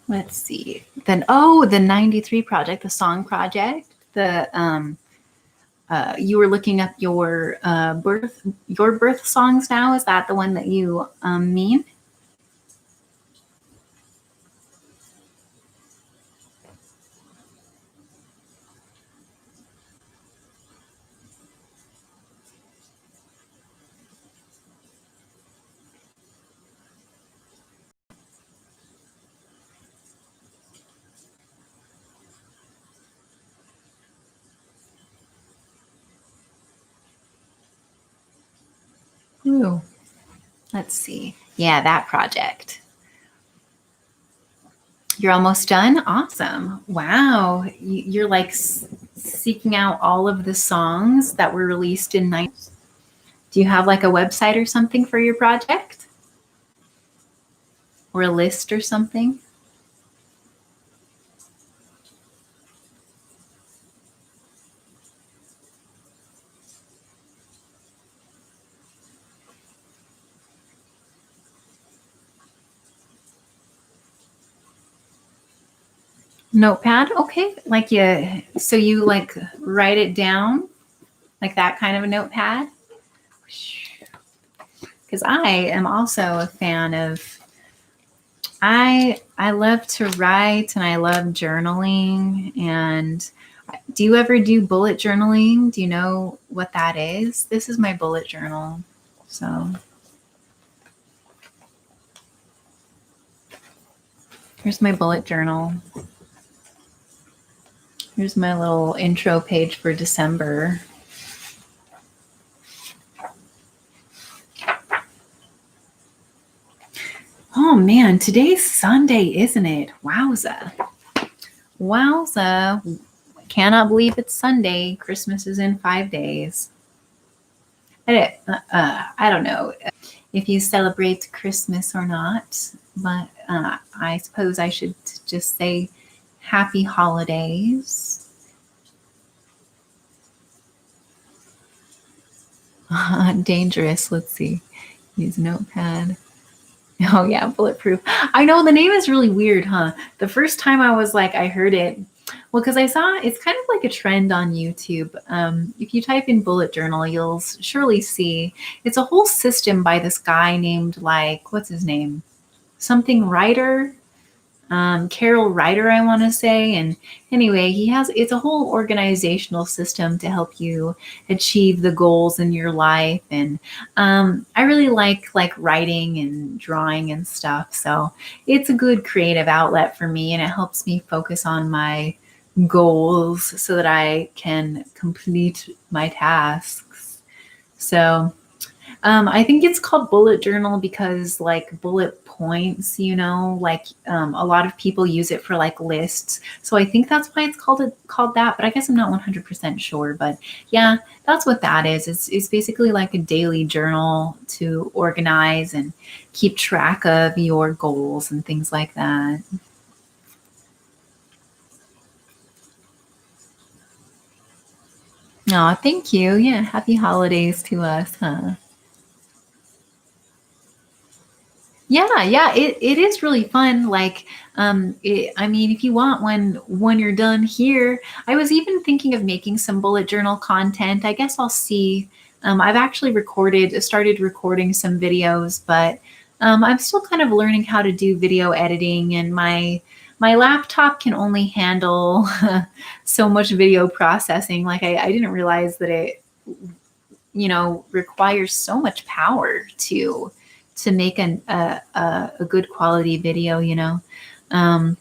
Let's see. Then, the 93 project, the song project. You were looking up your birth songs now. Is that the one that you mean? Ooh. Let's see. Yeah, that project. You're almost done? Awesome. Wow. You're like seeking out all of the songs that were released in 90s. Do you have like a website or something for your project? Or a list or something? Notepad? Okay. So you like write it down, like that kind of a notepad? Because I am also a fan of, I love to write and I love journaling. And do you ever do bullet journaling? Do you know what that is? This is my bullet journal. So here's my bullet journal. Here's my little intro page for December. Oh man, today's Sunday, isn't it? Wowza. Wowza. Cannot believe it's Sunday. Christmas is in 5 days. I don't know if you celebrate Christmas or not, but I suppose I should just say happy holidays. Dangerous. Let's see. Use notepad. Oh yeah, bulletproof. I know the name is really weird, huh? The first time I heard it, well, because I saw it's kind of like a trend on YouTube. If you type in bullet journal, you'll surely see it's a whole system by this guy named what's his name? Something Writer. Carol Ryder, I want to say. And anyway, it's a whole organizational system to help you achieve the goals in your life. And I really like writing and drawing and stuff. So it's a good creative outlet for me, and it helps me focus on my goals so that I can complete my tasks. So I think it's called bullet journal because like bullet points, like a lot of people use it for like lists. So I think that's why it's called that, but I guess I'm not 100% sure. But yeah, that's what that is. It's basically like a daily journal to organize and keep track of your goals and things like that. Oh, thank you. Yeah, happy holidays to us, huh? Yeah, it is really fun. Like, I mean, if you want when you're done here, I was even thinking of making some bullet journal content. I guess I'll see. I've actually started recording some videos, but I'm still kind of learning how to do video editing, and my laptop can only handle so much video processing. Like, I didn't realize that it requires so much power to make a good quality video, um,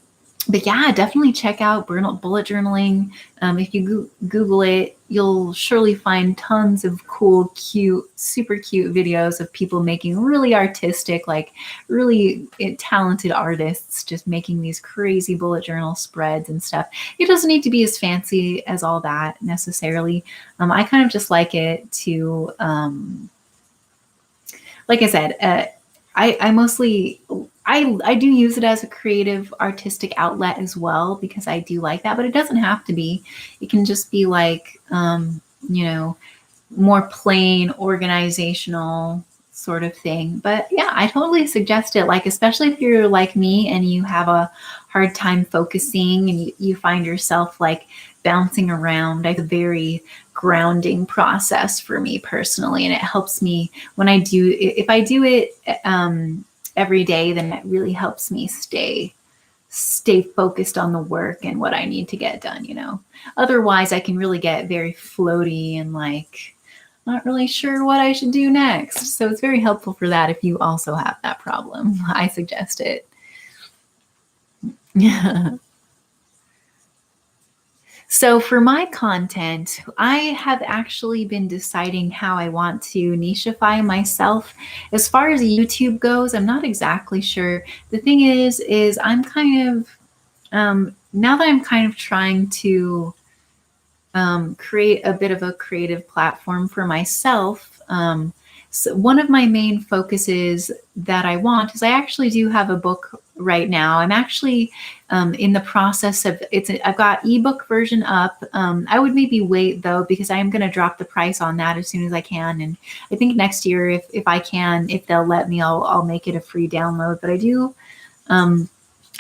but yeah, definitely check out bullet journaling. If you Google it, you'll surely find tons of cool, cute, super cute videos of people making really artistic, like really talented artists just making these crazy bullet journal spreads and stuff. It doesn't need to be as fancy as all that necessarily. I kind of just like it to like I said, I mostly I do use it as a creative artistic outlet as well because I do like that, but it doesn't have to be. It can just be like you know, more plain organizational sort of thing. But yeah, I totally suggest it. Like, especially if you're like me and you have a hard time focusing and you find yourself like bouncing around. It's a very grounding process for me personally. And it helps me when if I do it every day, then it really helps me stay focused on the work and what I need to get done. Otherwise I can really get very floaty and like not really sure what I should do next. So it's very helpful for that if you also have that problem. I suggest it. So for my content, I have actually been deciding how I want to nicheify myself. As far as YouTube goes, I'm not exactly sure. The thing is I'm kind of now that I'm kind of trying to create a bit of a creative platform for myself. So one of my main focuses that I want is I actually do have a book right now. I'm actually in the process of I've got ebook version up. I would maybe wait though because I am going to drop the price on that as soon as I can, and I think next year if I can, if they'll let me, I'll make it a free download. But I do.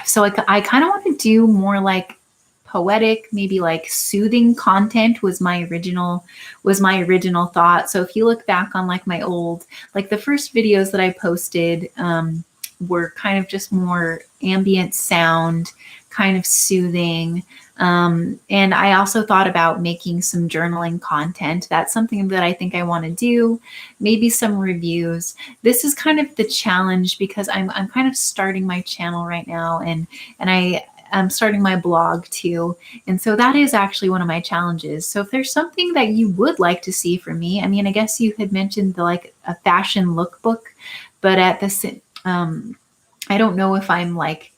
So I kind of want to do more like poetic, maybe like soothing content was my original thought. So if you look back on like my old, like the first videos that I posted were kind of just more ambient sound, kind of soothing. And I also thought about making some journaling content. That's something that I think I want to do. Maybe some reviews. This is kind of the challenge because I'm kind of starting my channel right now, and I'm starting my blog too. And so that is actually one of my challenges. So if there's something that you would like to see from me, I mean, I guess you had mentioned like a fashion lookbook, but at the I don't know if I'm like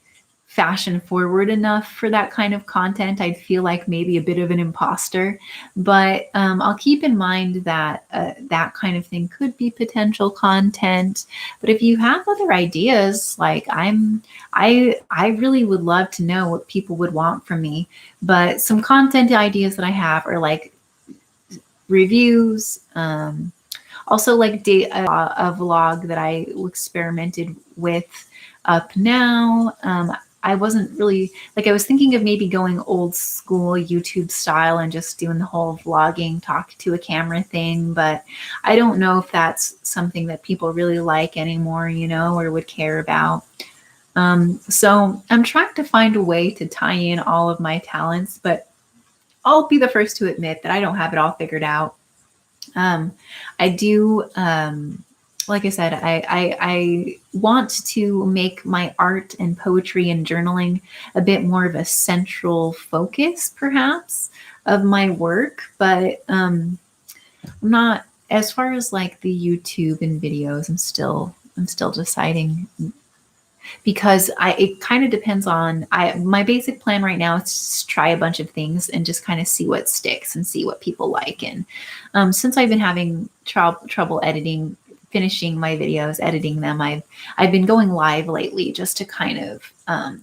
fashion forward enough for that kind of content. I'd feel like maybe a bit of an imposter, but I'll keep in mind that that kind of thing could be potential content. But if you have other ideas, like I really would love to know what people would want from me. But some content ideas that I have are like reviews, also like a vlog that I experimented with up now. I wasn't really like, I was thinking of maybe going old school YouTube style and just doing the whole vlogging, talk to a camera thing. But I don't know if that's something that people really like anymore, or would care about. So I'm trying to find a way to tie in all of my talents, but I'll be the first to admit that I don't have it all figured out. I do, like I said, I want to make my art and poetry and journaling a bit more of a central focus, perhaps, of my work. But I'm not as far as like the YouTube and videos, I'm still deciding, because it kind of depends on, my basic plan right now is to try a bunch of things and just kind of see what sticks and see what people like. And since I've been having trouble finishing my videos, editing them, I've been going live lately just to kind of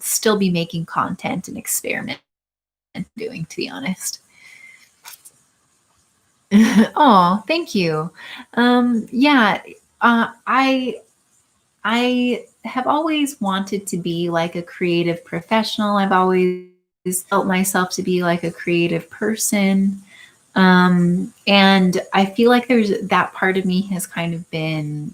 still be making content and experiment doing, to be honest. Oh, thank you. Yeah, I have always wanted to be like a creative professional. I've always felt myself to be like a creative person. And I feel like there's that part of me has kind of been,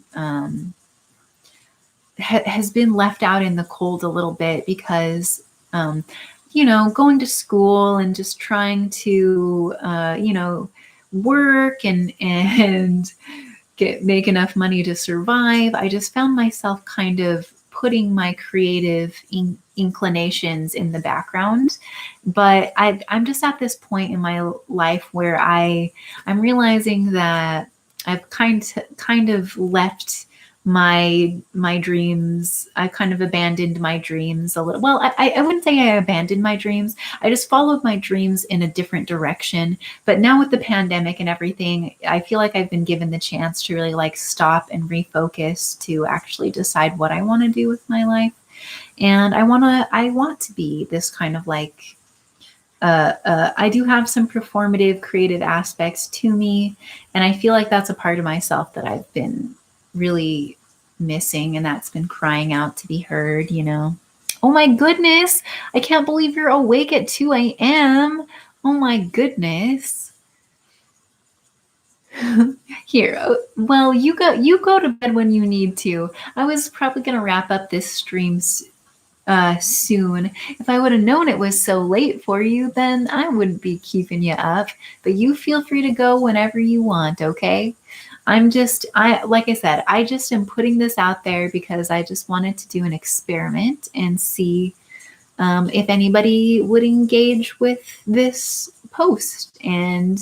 has been left out in the cold a little bit because, going to school and just trying to, work and make enough money to survive. I just found myself kind of putting my creative inclinations in the background. But I'm just at this point in my life where I'm realizing that I've kind of left my dreams. I kind of abandoned my dreams a little. Well, I wouldn't say I abandoned my dreams. I just followed my dreams in a different direction. But now with the pandemic and everything, I feel like I've been given the chance to really like stop and refocus to actually decide what I want to do with my life. And I want to be this kind of like, I do have some performative creative aspects to me. And I feel like that's a part of myself that I've been really missing, and that's been crying out to be heard. Oh my goodness, I can't believe you're awake at 2 a.m. Oh my goodness. Here, well, you go to bed when you need to. I was probably going to wrap up this stream soon. If I would have known it was so late for you, then I wouldn't be keeping you up. But you feel free to go whenever you want, okay? Like I said, I just am putting this out there because I just wanted to do an experiment and see if anybody would engage with this post and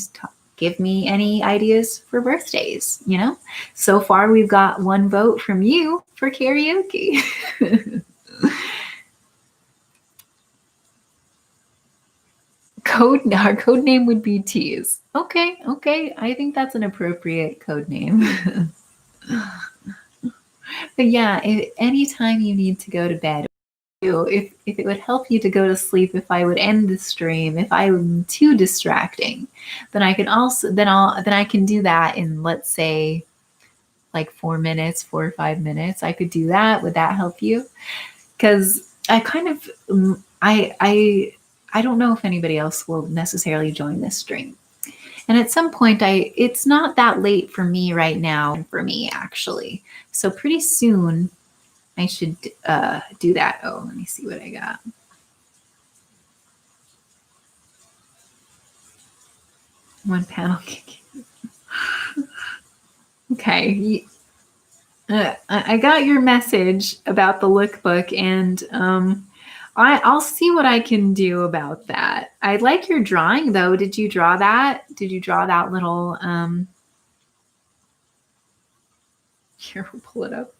give me any ideas for birthdays. So far we've got one vote from you for karaoke. Our code name would be Tease. Okay. I think that's an appropriate code name. But yeah, anytime you need to go to bed, if it would help you to go to sleep, if I would end the stream, if I'm too distracting, then I can also then I can do that in, let's say, like 4 or 5 minutes. I could do that. Would that help you? Because I kind of I don't know if anybody else will necessarily join this stream. And at some point, it's not that late for me right now, for me actually. So pretty soon I should do that. Oh, let me see what I got. One panel kick. Okay. I got your message about the lookbook, and I'll see what I can do about that. I like your drawing, though. Did you draw that? Did you draw that little? Here, we'll pull it up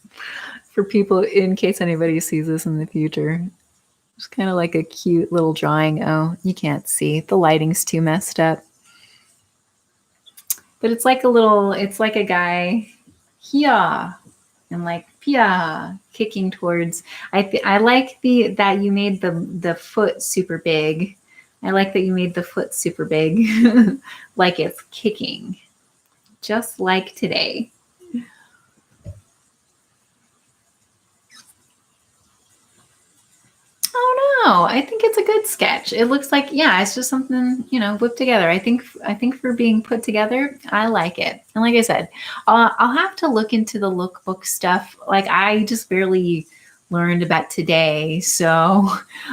for people in case anybody sees this in the future. It's kind of like a cute little drawing. Oh, you can't see. The lighting's too messed up. But it's like a guy here and like pia kicking towards. I like that you made the foot super big. I like that you made the foot super big, like it's kicking, just like today. Oh no, I think it's a good sketch. It looks like, yeah, it's just something, whipped together. I think for being put together, I like it. And like I said, I'll have to look into the lookbook stuff. Like I just barely learned about today, so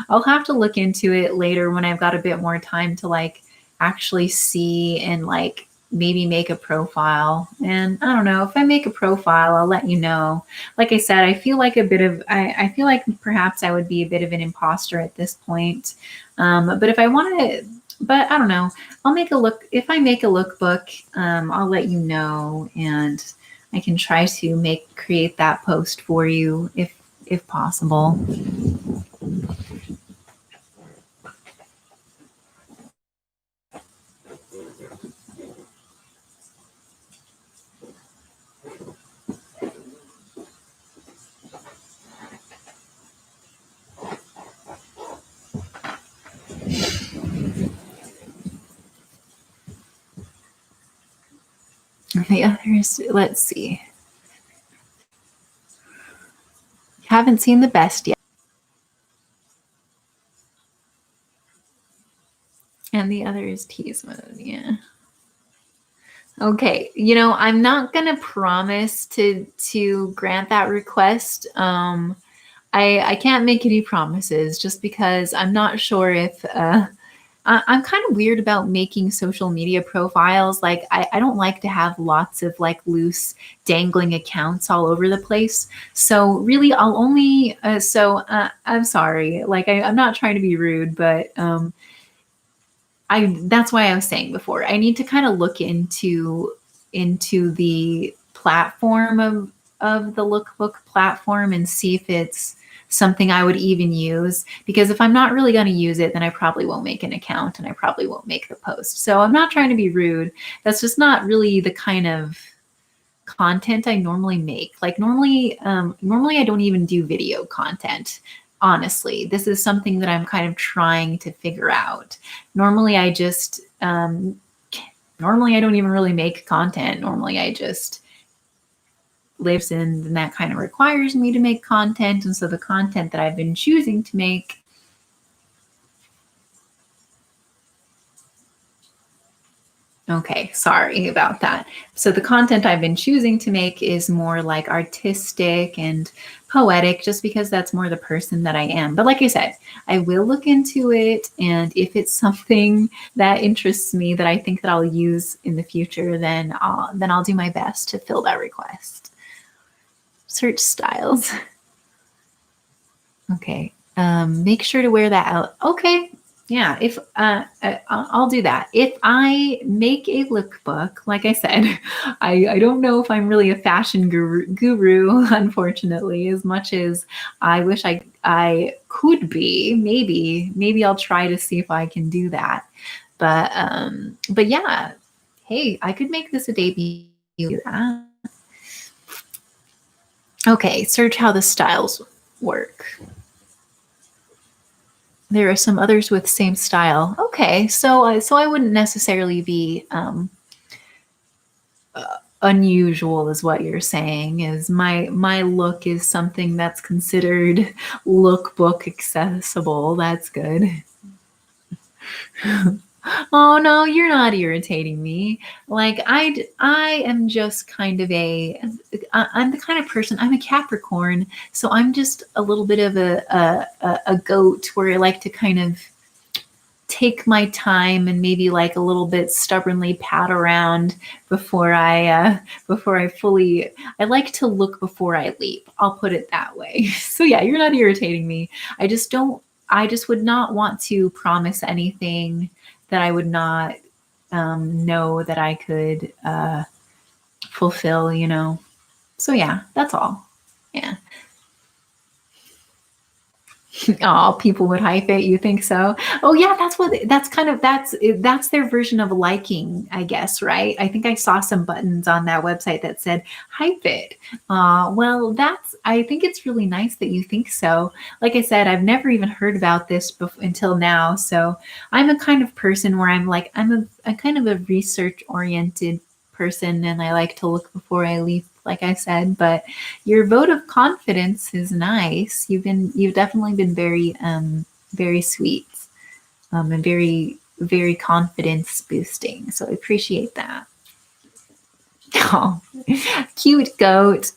I'll have to look into it later when I've got a bit more time to like actually see and like maybe make a profile. And I don't know, if I make a profile, I'll let you know. Like I said, I feel like I feel like perhaps I would be a bit of an imposter at this point. But if I want to but I don't know. I'll make a look. If I make a lookbook, I'll let you know, and I can try to create that post for you if possible. The others, let's see. Haven't seen the best yet. And the other is tease mode, yeah. Okay, I'm not gonna promise to grant that request. I can't make any promises just because I'm not sure if I'm kind of weird about making social media profiles. Like, I don't like to have lots of like loose dangling accounts all over the place. So really, I'll only, I'm sorry. Like, I'm not trying to be rude, but that's why I was saying before, I need to kind of look into the platform of the lookbook platform and see if it's something I would even use. Because if I'm not really going to use it, then I probably won't make an account and I probably won't make the post. So I'm not trying to be rude. That's just not really the kind of content I normally make. Like normally I don't even do video content. Honestly, this is something that I'm kind of trying to figure out. Normally I just normally I don't even really make content. Normally I just lives in, and that kind of requires me to make content. And so the content that I've been choosing to make Okay, sorry about that. So the content I've been choosing to make is more like artistic and poetic, just because that's more the person that I am. But like I said, I will look into it, and if it's something that interests me that I think that I'll use in the future, then I'll do my best to fill that request. Search styles. Okay. Make sure to wear that out. Okay. Yeah, if I'll do that. If I make a lookbook, like I said, I don't know if I'm really a fashion guru, unfortunately, as much as I wish I could be. Maybe I'll try to see if I can do that. But yeah, hey, I could make this a debut. Okay, search how the styles work. There are some others with same style. Okay, so I wouldn't necessarily be unusual, is what you're saying. Is my look is something that's considered lookbook accessible. That's good. Oh no, you're not irritating me. Like I am just kind of I'm the kind of person, I'm a Capricorn, so I'm just a little bit of a goat, where I like to kind of take my time and maybe like a little bit stubbornly pat around before I fully. I like to look before I leap. I'll put it that way. So yeah, you're not irritating me. I just would not want to promise anything that I would not know that I could fulfill, So yeah, that's all. Yeah. Oh, people would hype it. You think so? Oh yeah, that's their version of liking, I guess, right? I think I saw some buttons on that website that said hype it. Well, I think it's really nice that you think so. Like I said, I've never even heard about this until now. So I'm a kind of person where I'm kind of a research oriented person, and I like to look before I leap, like I said. But your vote of confidence is nice. You've definitely been very sweet, and very confidence boosting. So I appreciate that. Oh, cute goat,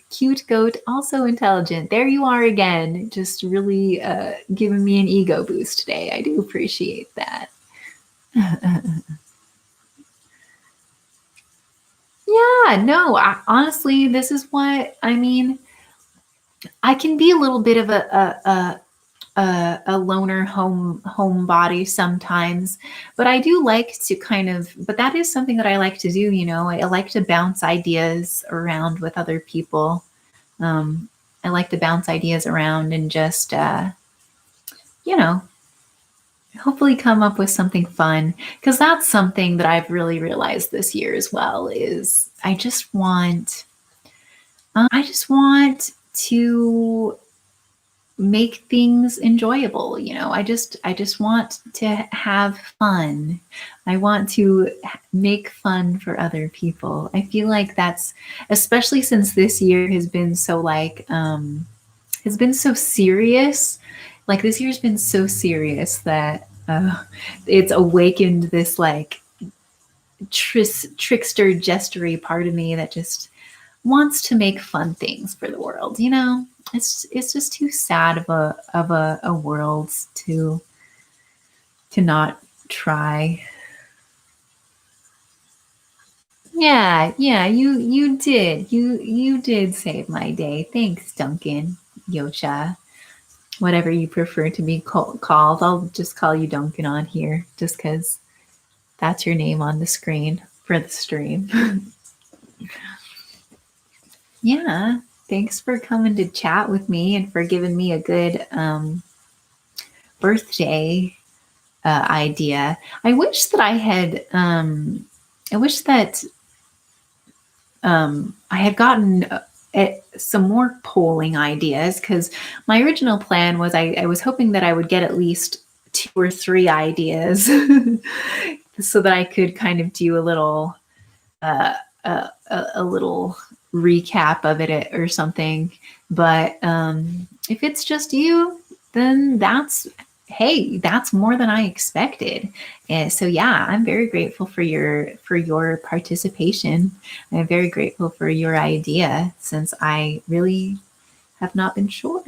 also intelligent. There you are again, just really giving me an ego boost today. I do appreciate that. Yeah, no, honestly, this is what I mean. I can be a little bit of a loner homebody sometimes, but I do like to but that is something that I like to do. I like to bounce ideas around with other people. I like to bounce ideas around and just, you know, hopefully come up with something fun, because that's something that I've really realized this year as well. Is I just want to make things enjoyable. I just want to have fun. I want to make fun for other people. I feel like that's, especially since this year has been so has been so serious. Like, this year's been so serious that it's awakened this like trickster jestery part of me that just wants to make fun things for the world. It's just too sad of a world to not try. Yeah, you did save my day. Thanks, Duncan, Yosha, whatever you prefer to be called. I'll just call you Duncan on here, just because that's your name on the screen for the stream. Yeah, thanks for coming to chat with me and for giving me a good birthday idea. I wish that I had gotten some more polling ideas, because my original plan was I was hoping that I would get at least 2 or 3 ideas so that I could kind of do a little a little recap of it or something. But if it's just you, then hey, that's more than I expected. And so yeah, I'm very grateful for your participation. I'm very grateful for your idea, since I really have not been sure.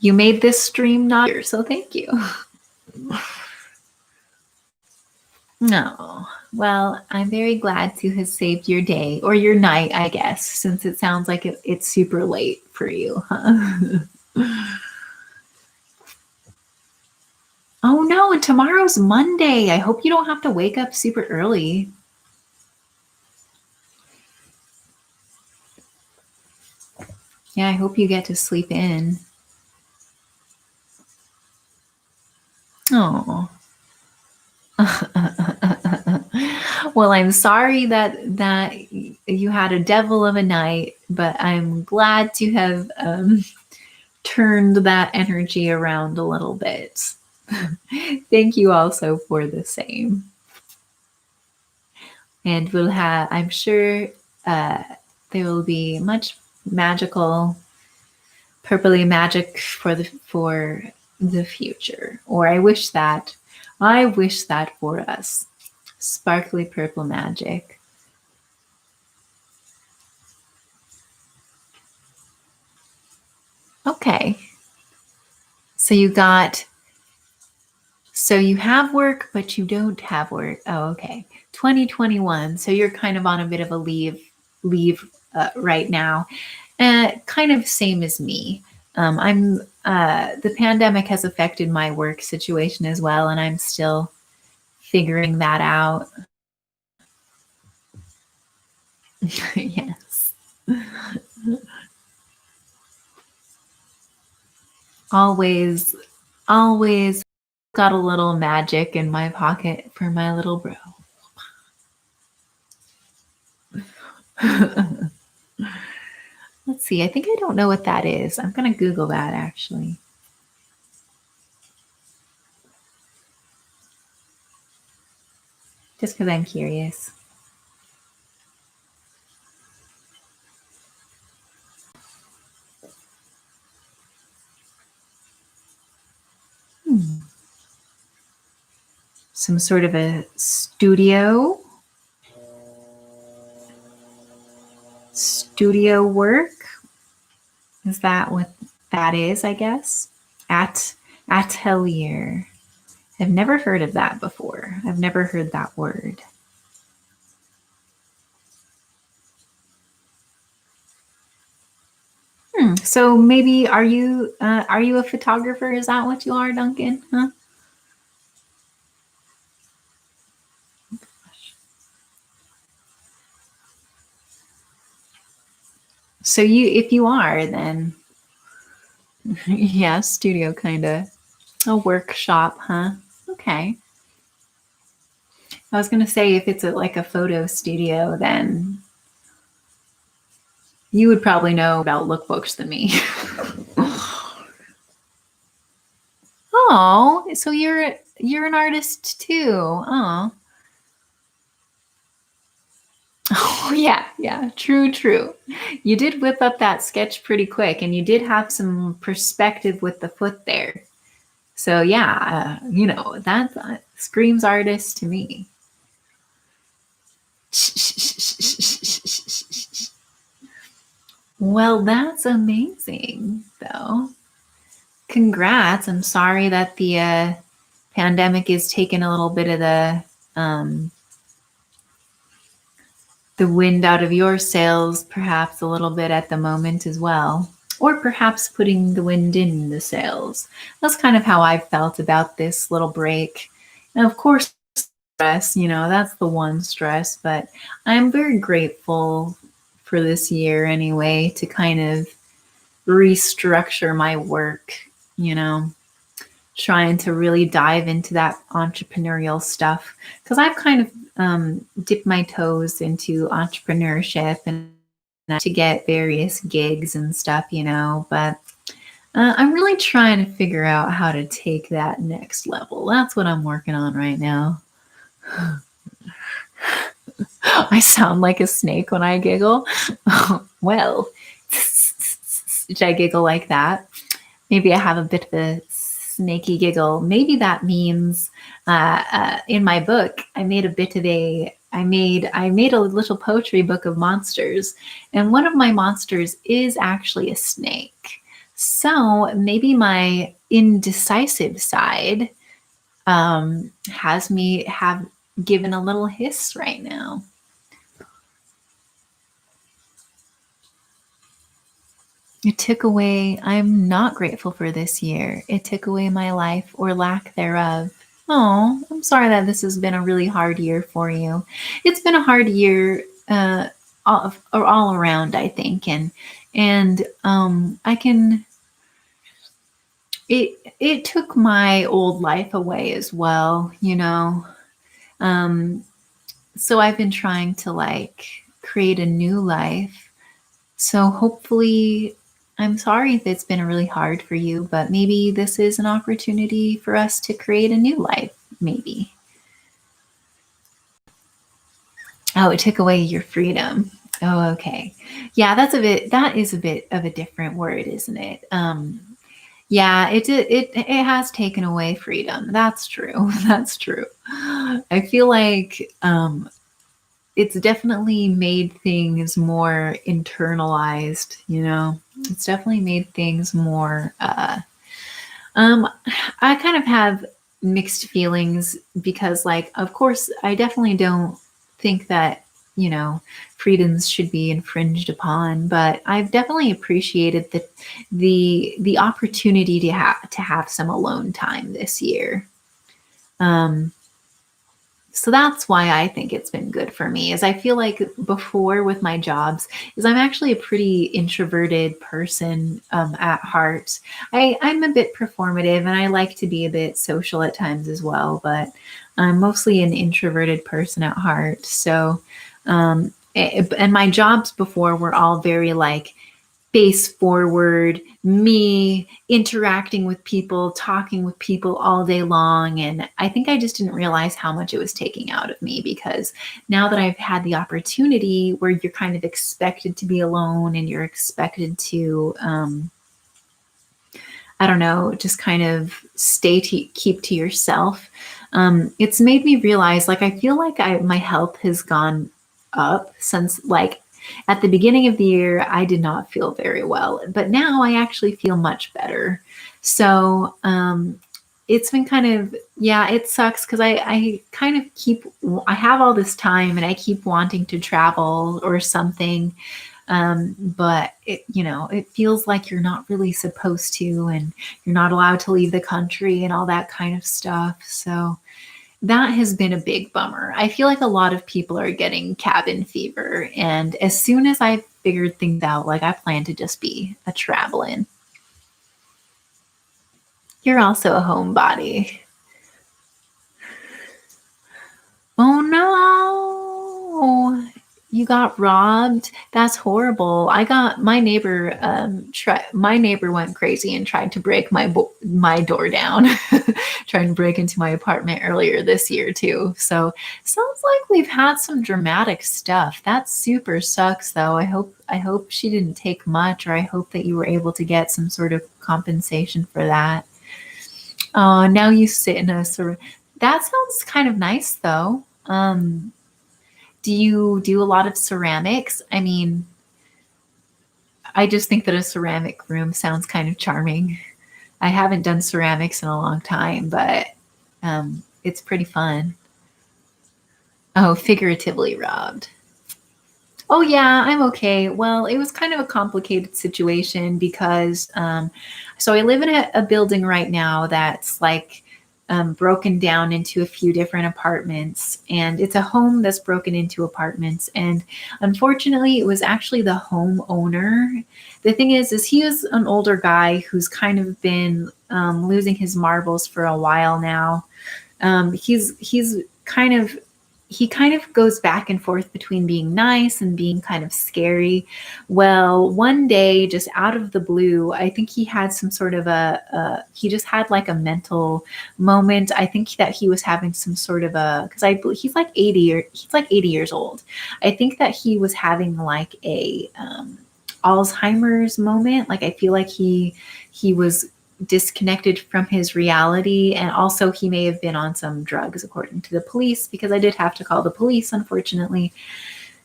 You made this stream not here, so thank you. No. Well, I'm very glad to have saved your day, or your night, I guess, since it sounds like it's super late for you, huh? Oh no, and tomorrow's Monday. I hope you don't have to wake up super early. Yeah, I hope you get to sleep in. Oh. Well, I'm sorry that you had a devil of a night, but I'm glad to have turned that energy around a little bit. Thank you also for the same. And I'm sure there will be much magical, purpley magic for the future. Or I wish that for us. Sparkly purple magic. Okay. So you have work, but you don't have work. Oh, okay. 2021. So you're kind of on a bit of a leave right now. Kind of same as me. The pandemic has affected my work situation as well, and I'm still figuring that out. Yes. Always got a little magic in my pocket for my little bro. Let's see. I think I don't know what that is. I'm going to Google that, actually. Just because I'm curious. Some sort of a studio work. Is that what that is, I guess? Atelier. I've never heard of that before. I've never heard that word. So maybe are you a photographer? Is that what you are, Duncan? Huh? So if you are, then yeah, studio kind of a workshop, huh? Okay. I was gonna say if it's like a photo studio, then you would probably know about lookbooks than me. Oh, so you're an artist too. Oh. Oh yeah. True. You did whip up that sketch pretty quick, and you did have some perspective with the foot there. So yeah, that screams artist to me. Well, that's amazing, though. Congrats. I'm sorry that the pandemic is taking a little bit of the wind out of your sails, perhaps a little bit at the moment as well. Or perhaps putting the wind in the sails. That's kind of how I felt about this little break. And of course, stress, that's the one stress, but I'm very grateful for this year anyway to kind of restructure my work, you know, trying to really dive into that entrepreneurial stuff because I've kind of dipped my toes into entrepreneurship and to get various gigs and stuff, but I'm really trying to figure out how to take that next level. That's what I'm working on right now. I sound like a snake when I giggle. Well, should I giggle like that? Maybe I have a bit of a snaky giggle. Maybe that means in my book, I made a little poetry book of monsters, and one of my monsters is actually a snake. So maybe my indecisive side has me have given a little hiss right now. I'm not grateful for this year. It took away my life or lack thereof. Oh, I'm sorry that this has been a really hard year for you. It's been a hard year all around, I think. And I can, it took my old life away as well, Um, so I've been trying to create a new life. So hopefully, I'm sorry if it's been really hard for you, but maybe this is an opportunity for us to create a new life, maybe. Oh, it took away your freedom. Oh, okay. Yeah, that is a bit of a different word, isn't it? Yeah, it has taken away freedom. That's true. That's true. I feel like it's definitely made things more internalized, It's definitely made things more I kind of have mixed feelings because of course I definitely don't think that, freedoms should be infringed upon, but I've definitely appreciated the opportunity to have some alone time this year. So that's why I think it's been good for me is I feel like before with my jobs is I'm actually a pretty introverted person at heart. I'm a bit performative and I like to be a bit social at times as well, but I'm mostly an introverted person at heart. So, and my jobs before were all very face forward, me interacting with people, talking with people all day long. And I think I just didn't realize how much it was taking out of me because now that I've had the opportunity where you're kind of expected to be alone and you're expected to, I don't know, just kind of keep to yourself. It's made me realize, I feel like my health has gone up since at the beginning of the year, I did not feel very well, but now I actually feel much better. So it's been kind of, yeah, it sucks because I kind of I have all this time and I keep wanting to travel or something. But it feels like you're not really supposed to, and you're not allowed to leave the country and all that kind of stuff. So that has been a big bummer. I feel like a lot of people are getting cabin fever. And as soon as I figured things out, like I plan to just be a traveling. You're also a homebody. Oh no. You got robbed? That's horrible. I got my neighbor my neighbor went crazy and tried to break my door down. Trying to break into my apartment earlier this year too. So, sounds like we've had some dramatic stuff. That super sucks though. I hope she didn't take much, or I hope that you were able to get some sort of compensation for that. Now you sit in a sort of, that sounds kind of nice though. Do you do a lot of ceramics? I mean, I just think that a ceramic room sounds kind of charming. I haven't done ceramics in a long time, but it's pretty fun. Oh, figuratively robbed. Oh yeah, I'm okay. Well, it was kind of a complicated situation because so I live in a building right now that's like broken down into a few different apartments, and it's a home that's broken into apartments. And unfortunately, it was actually the homeowner. The thing is he was an older guy who's kind of been losing his marbles for a while now. He's kind of he kind of goes back and forth between being nice and being kind of scary. Well, one day, just out of the blue, I think he had some sort of he just had like a mental moment. I think that he was having some sort of he's like 80, or he's like 80 years old. I think that he was having like a Alzheimer's moment. Like I feel like he was disconnected from his reality, and also he may have been on some drugs according to the police, because I did have to call the police, unfortunately,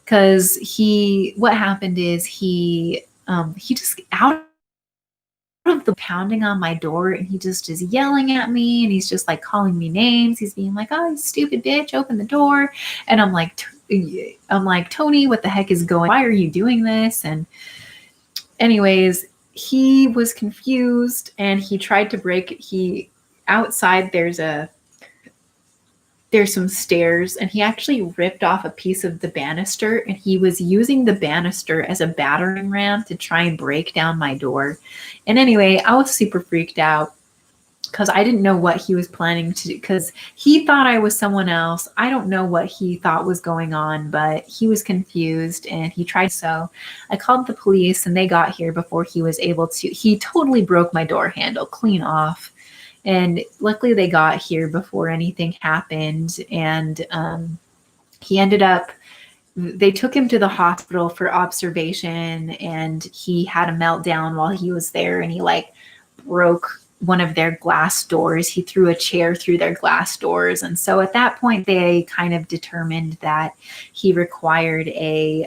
because what happened is he just out of the pounding on my door, and he just is yelling at me, and he's just like calling me names. He's being like, "Oh, you stupid bitch, open the door." And I'm like, Tony, what the heck is going, why are you doing this? And anyways, he was confused, and he tried to outside there's some stairs, and he actually ripped off a piece of the banister, and he was using the banister as a battering ram to try and break down my door. And anyway, I was super freaked out because I didn't know what he was planning to do, because he thought I was someone else. I don't know what he thought was going on, but he was confused, and he tried. So I called the police, and they got here before he was able to. He totally broke my door handle clean off. And luckily they got here before anything happened. And he ended up, they took him to the hospital for observation, and he had a meltdown while he was there, and he like broke one of their glass doors. He threw a chair through their glass doors. And so at that point, they kind of determined that he required a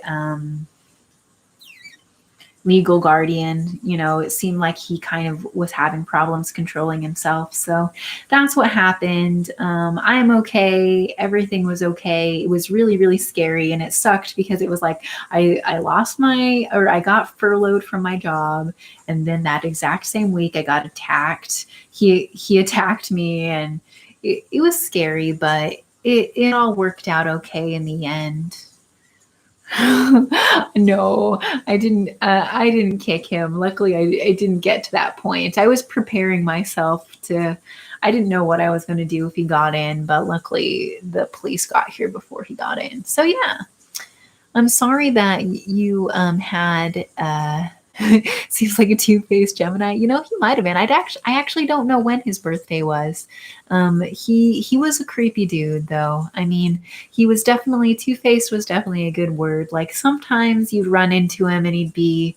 legal guardian. It seemed like he kind of was having problems controlling himself. So that's what happened. I'm okay. Everything was okay. It was really, really scary. And it sucked because it was like, I got furloughed from my job. And then that exact same week I got attacked. He attacked me, and it was scary, but it all worked out okay in the end. No, I didn't. I didn't kick him. Luckily, I didn't get to that point. I was preparing myself to. I didn't know what I was going to do if he got in, but luckily the police got here before he got in. So yeah, I'm sorry that you had. Seems like a two-faced Gemini. He might have been. I actually don't know when his birthday was. He was a creepy dude, though. I mean, he was definitely, two-faced was definitely a good word. Like sometimes you'd run into him and he'd be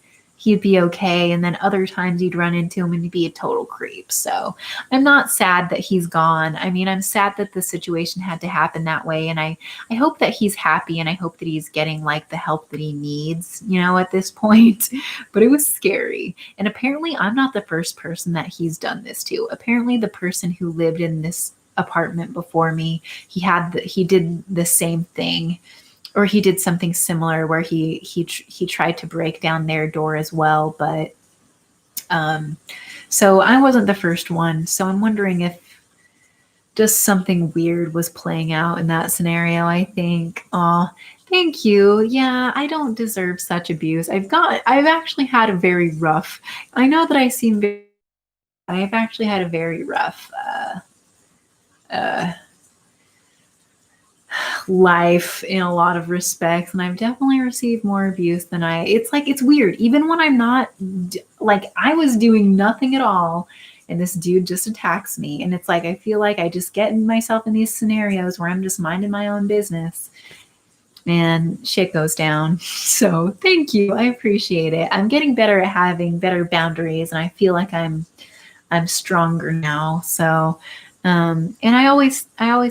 okay, and then other times you'd run into him and he'd be a total creep. So I'm not sad that he's gone. I mean, I'm sad that the situation had to happen that way, and I hope that he's happy, and I hope that he's getting like the help that he needs, at this point. But it was scary. And apparently I'm not the first person that he's done this to. Apparently the person who lived in this apartment before me, he did the same thing. or he did something similar where he tried to break down their door as well. But so I wasn't the first one. So I'm wondering if just something weird was playing out in that scenario. I think, oh, thank you. Yeah, I don't deserve such abuse. I've actually had a very rough, I know that I seem very, I've actually had a very rough life in a lot of respects, and I've definitely received more abuse than it's weird. Even when I'm not, like, I was doing nothing at all, and this dude just attacks me, and it's like I feel like I just get myself in these scenarios where I'm just minding my own business and shit goes down. So thank you. I appreciate it. I'm getting better at having better boundaries, and I feel like I'm stronger now. So and I always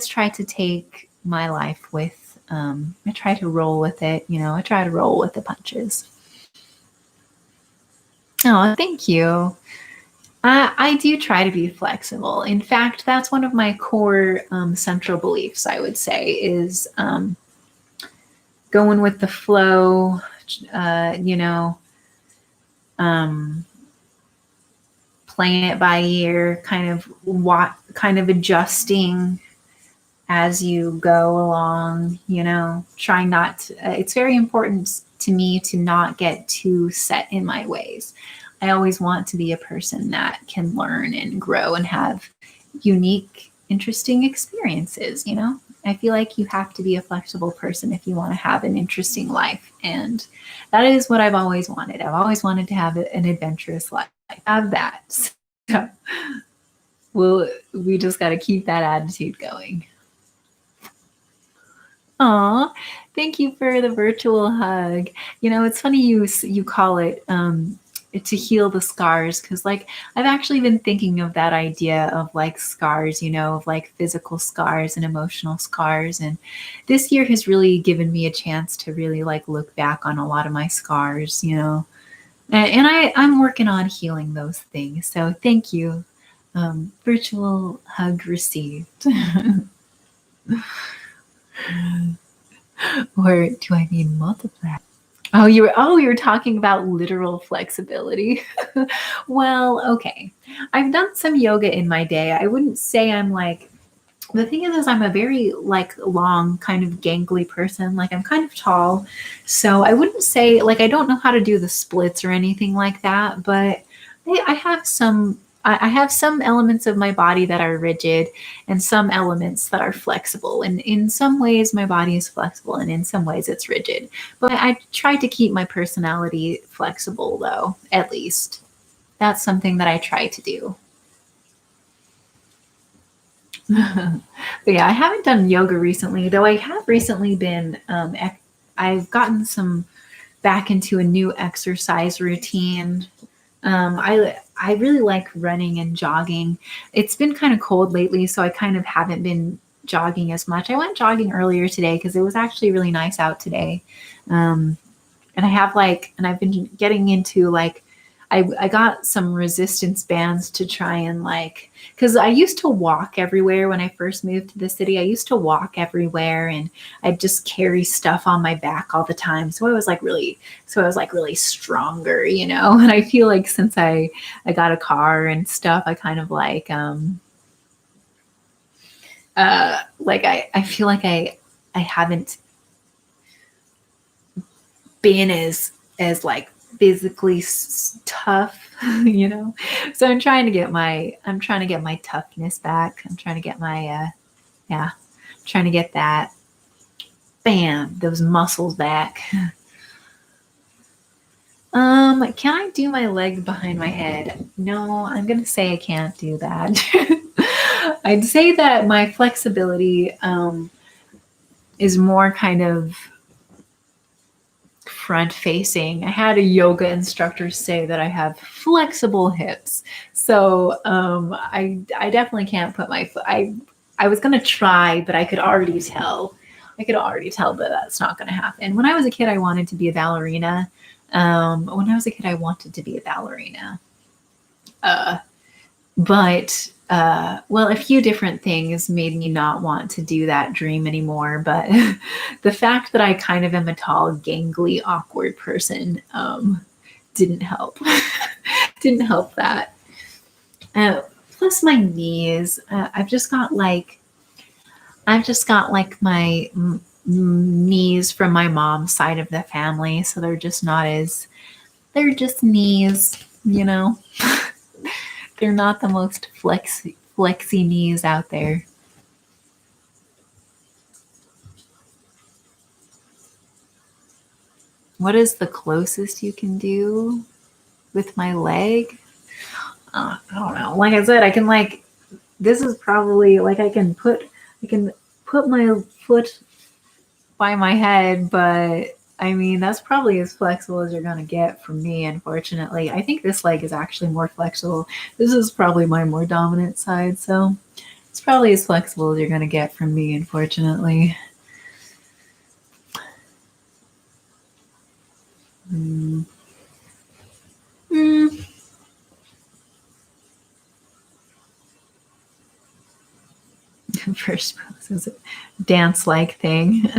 try to take my life with I try to roll with it, I try to roll with the punches. Oh, thank you. I do try to be flexible. In fact, that's one of my core central beliefs, I would say, is going with the flow, playing it by ear, kind of adjusting as you go along, trying not to, it's very important to me to not get too set in my ways. I always want to be a person that can learn and grow and have unique, interesting experiences, I feel like you have to be a flexible person if you want to have an interesting life. And that is what I've always wanted. I've always wanted to have an adventurous life. I have that. So we just got to keep that attitude going. Aw, thank you for the virtual hug. It's funny you call it to heal the scars, because like I've actually been thinking of that idea of like scars, of like physical scars and emotional scars. And this year has really given me a chance to really like look back on a lot of my scars, and I'm working on healing those things. So thank you. Virtual hug received. Or do I mean multiply? Oh, you were talking about literal flexibility. Well, okay. I've done some yoga in my day. I wouldn't say I'm like, the thing is I'm a very like long, kind of gangly person. Like I'm kind of tall. So I wouldn't say like I don't know how to do the splits or anything like that, but I have some elements of my body that are rigid and some elements that are flexible. And in some ways my body is flexible and in some ways it's rigid. But I try to keep my personality flexible though, at least. That's something that I try to do. But yeah, I haven't done yoga recently, though I have recently been, I've gotten back into a new exercise routine. I really like running and jogging. It's been kind of cold lately, so I kind of haven't been jogging as much. I went jogging earlier today because it was actually really nice out today. And I've been getting into like, I got some resistance bands to try and like, because I used to walk everywhere when I first moved to the city. I used to walk everywhere and I'd just carry stuff on my back all the time. So I was like really stronger, and I feel like since I got a car and stuff, I kind of like, I feel like I haven't been as like physically tough, so I'm trying to get my toughness back. I'm trying to get my trying to get that those muscles back. Can I do my legs behind my head? No, I'm gonna say I can't do that. I'd say that my flexibility is more kind of front facing. I had a yoga instructor say that I have flexible hips. So I definitely can't put my foot. I was gonna try, but I could already tell that that's not gonna happen. When I was a kid, I wanted to be a ballerina. But well, a few different things made me not want to do that dream anymore. But the fact that I kind of am a tall, gangly, awkward person didn't help. Didn't help that. Plus my knees. I've just got like my knees from my mom's side of the family, so they're just not as. They're just knees, you know. They're not the most flexy knees out there. What is the closest you can do with my leg? I don't know. Like I said, I can like this is probably like I can put my foot by my head, but I mean that's probably as flexible as you're gonna get from me, unfortunately. I think this leg is actually more flexible. This is probably my more dominant side, so it's probably as flexible as you're gonna get from me, unfortunately. Mm. Mm. First pose is a dance-like thing.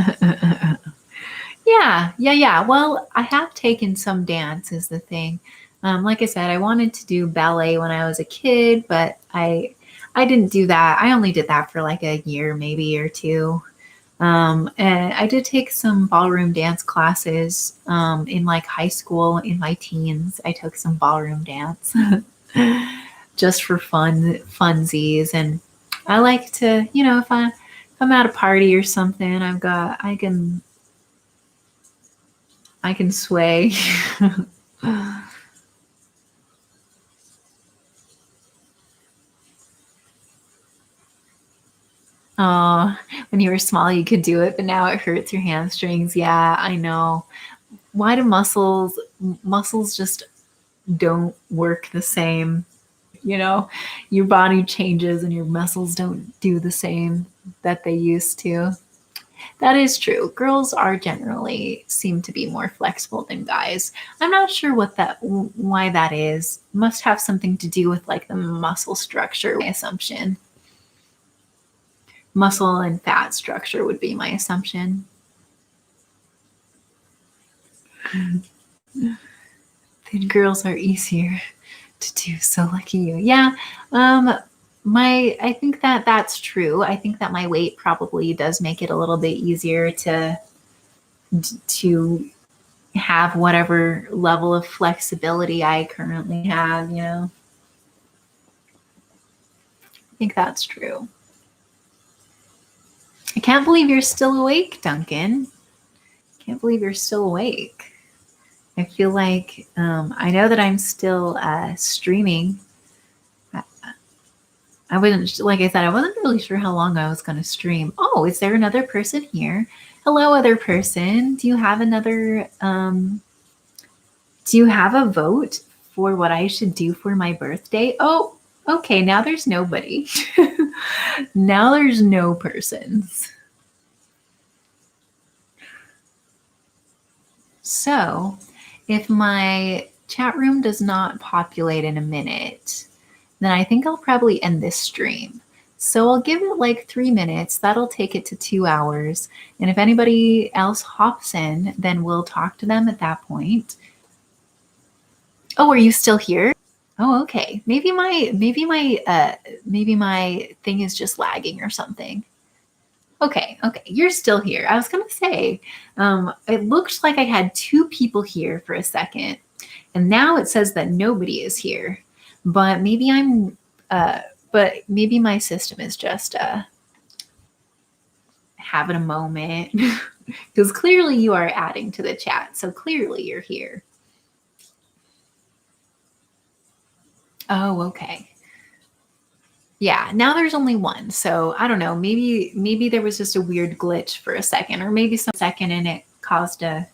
Yeah. Well, I have taken some dance is the thing. Like I said, I wanted to do ballet when I was a kid, but I didn't do that. I only did that for like a year, maybe or two. And I did take some ballroom dance classes in like high school. In my teens, I took some ballroom dance just for funsies. And I like to, if I'm at a party or something, I can sway. Oh, when you were small, you could do it, but now it hurts your hamstrings. Yeah, I know. Why do muscles just don't work the same? You know, your body changes and your muscles don't do the same that they used to. That is true. Girls are generally seem to be more flexible than guys. I'm not sure why that is. Must have something to do with like the muscle structure, my assumption. Muscle and fat structure would be my assumption. Thin girls are easier to do, so lucky you. Yeah, I think that that's true. I think that my weight probably does make it a little bit easier to have whatever level of flexibility I currently have. I think that's true. I can't believe you're still awake, Duncan. Can't believe you're still awake. I feel like I know that I'm still streaming. I wasn't, like I said, I wasn't really sure how long I was going to stream. Oh, is there another person here? Hello, other person. Do you have a vote for what I should do for my birthday? Oh, okay. Now there's nobody. Now there's no persons. So if my chat room does not populate in a minute, then I think I'll probably end this stream. So I'll give it like 3 minutes. That'll take it to 2 hours. And if anybody else hops in, then we'll talk to them at that point. Oh, are you still here? Oh, okay. Maybe my thing is just lagging or something. Okay, you're still here. I was gonna say, it looked like I had 2 people here for a second, and now it says that nobody is here. But maybe my system is just having a moment because clearly you are adding to the chat, so clearly you're here. Oh, okay. Yeah, now there's only one. So I don't know. Maybe there was just a weird glitch for a second, or maybe some second and it caused a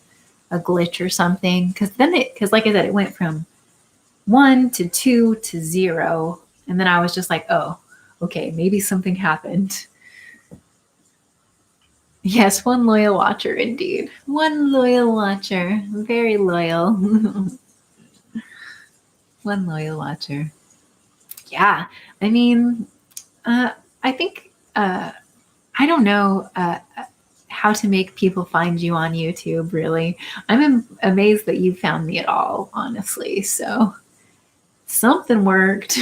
glitch or something. Because like I said, it went from 1 to 2 to 0, and then I was just like, oh, okay, maybe something happened. Yes, one loyal watcher indeed. One loyal watcher, very loyal. One loyal watcher. Yeah. I mean, I think, I don't know how to make people find you on YouTube, really. Amazed that you found me at all, honestly. So something worked.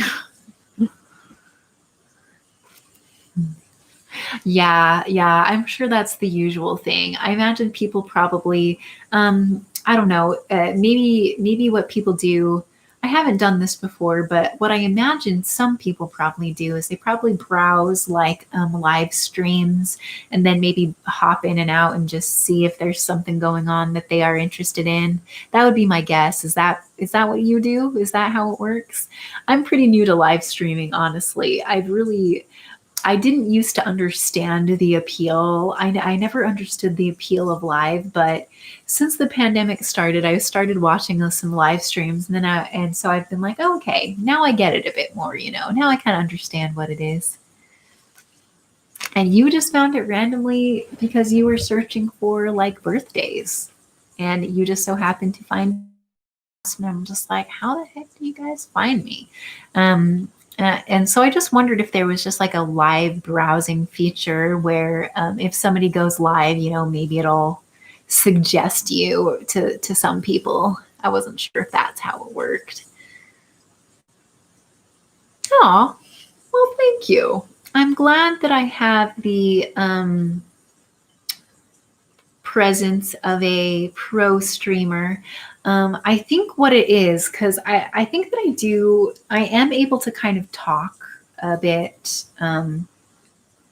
Yeah, I'm sure that's the usual thing. I imagine people probably, I don't know, maybe what people do. I haven't done this before, but what I imagine some people probably do is they probably browse like live streams and then maybe hop in and out and just see if there's something going on that they are interested in. That would be my guess. Is that what you do? Is that how it works? I'm pretty new to live streaming, honestly. I didn't used to understand the appeal. I never understood the appeal of live, but since the pandemic started, I started watching some live streams, and so I've been like, oh, okay, now I get it a bit more. Now I kind of understand what it is. And you just found it randomly because you were searching for like birthdays, and you just so happened to find us, and I'm just like, how the heck do you guys find me? And so I just wondered if there was just like a live browsing feature where if somebody goes live, maybe it'll suggest you to some people. I wasn't sure if that's how it worked. Oh, well, thank you. I'm glad that I have the presence of a pro streamer. I think what it is, because I think that I am able to kind of talk a bit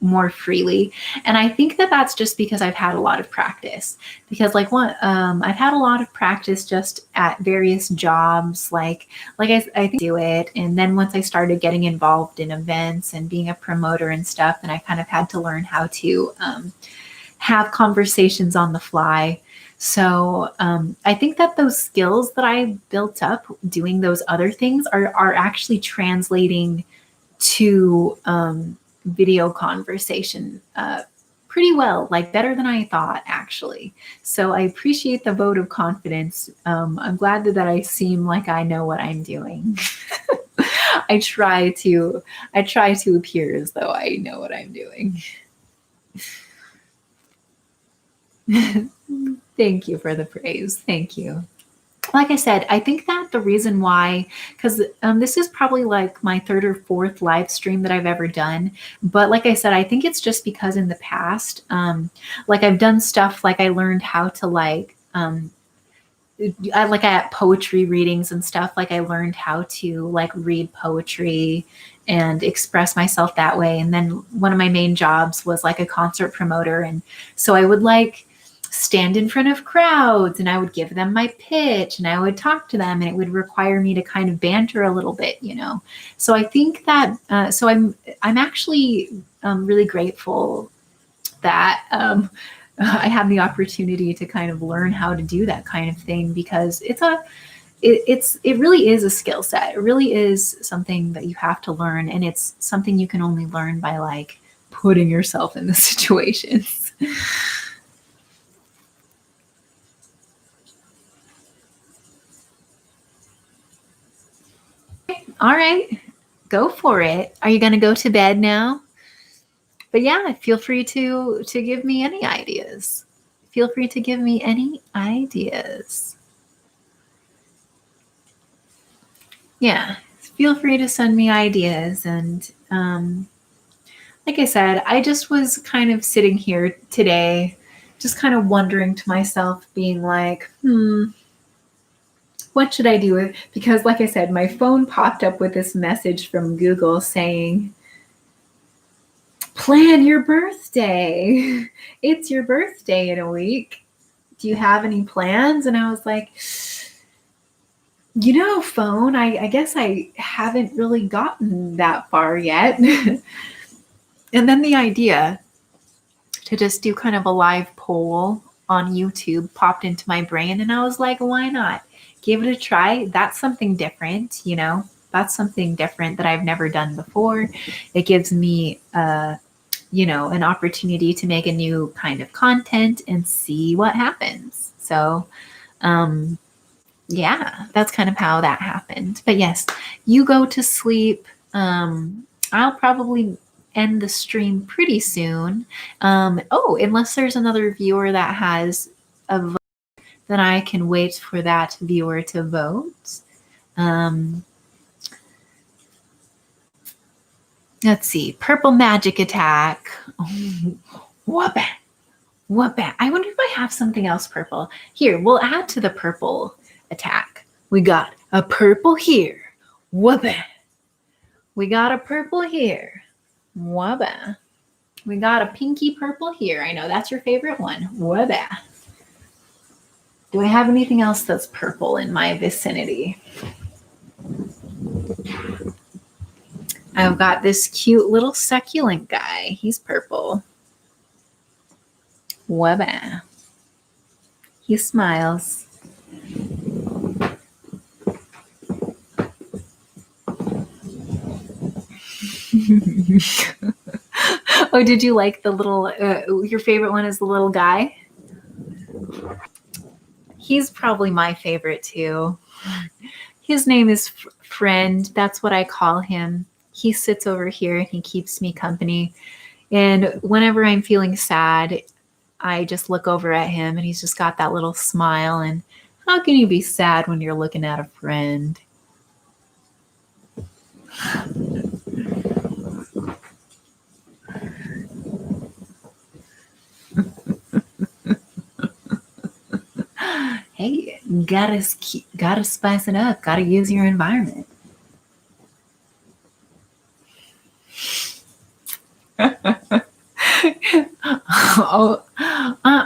more freely. And I think that that's just because I've had a lot of practice. Because I've had a lot of practice just at various jobs. I think I do it. And then once I started getting involved in events and being a promoter and stuff, then I kind of had to learn how to have conversations on the fly. So I think that those skills that I built up doing those other things are actually translating to video conversation pretty well, like better than I thought, actually. So I appreciate the vote of confidence. I'm glad that I seem like I know what I'm doing. I try to appear as though I know what I'm doing. Thank you for the praise. Thank you. Like I said, I think that the reason why, because this is probably like my third or fourth live stream that I've ever done. But like I said, I think it's just because in the past, like I've done stuff like I learned how to at poetry readings and stuff. Like I learned how to like read poetry and express myself that way. And then one of my main jobs was like a concert promoter. And so I would like stand in front of crowds and I would give them my pitch and I would talk to them, and it would require me to kind of banter a little bit, So I think that I'm actually really grateful that I have the opportunity to kind of learn how to do that kind of thing, because it really is a skill set. It really is something that you have to learn, and it's something you can only learn by like putting yourself in the situations. All right, go for it. Are you going to go to bed now? But yeah, feel free to give me any ideas. Feel free to give me any ideas. Yeah, feel free to send me ideas. And like I said, I just was kind of sitting here today, just kind of wondering to myself, being like, what should I do? Because like I said, my phone popped up with this message from Google saying, plan your birthday. It's your birthday in a week. Do you have any plans? And I was like, phone, I guess I haven't really gotten that far yet. And then the idea to just do kind of a live poll on YouTube popped into my brain. And I was like, why not? Give it a try. That's something different, That's something different that I've never done before. It gives me, an opportunity to make a new kind of content and see what happens. So, yeah, that's kind of how that happened. But yes, you go to sleep. I'll probably end the stream pretty soon. Unless there's another viewer that has a vote, then I can wait for that viewer to vote. Let's see. Purple magic attack. Whoop-a. Whoop-a. I wonder if I have something else purple. Here, we'll add to the purple attack. We got a purple here. Whoop-a. We got a purple here. Whoop-a. We got a pinky purple here. I know that's your favorite one. Whoop-a. Do I have anything else that's purple in my vicinity? I've got this cute little succulent guy. He's purple. Wabba. He smiles. Oh, did you like the little, your favorite one is the little guy? He's probably my favorite too. His name is Friend. That's what I call him. He sits over here and he keeps me company. And whenever I'm feeling sad, I just look over at him and he's just got that little smile. And how can you be sad when you're looking at a friend? Hey, gotta spice it up. Gotta use your environment.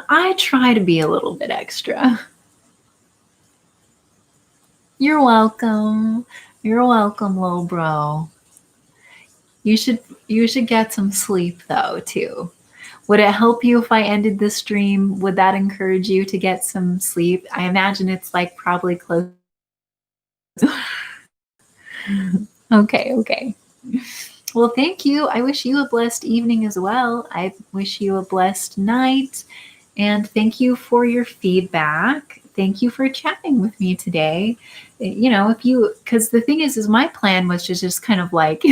I try to be a little bit extra. You're welcome. You're welcome, little bro. You should get some sleep though too. Would it help you if I ended the stream? Would that encourage you to get some sleep? I imagine it's like probably close. Okay. Well, thank you. I wish you a blessed evening as well. I wish you a blessed night. And thank you for your feedback. Thank you for chatting with me today. You know, because the thing is my plan was to just kind of like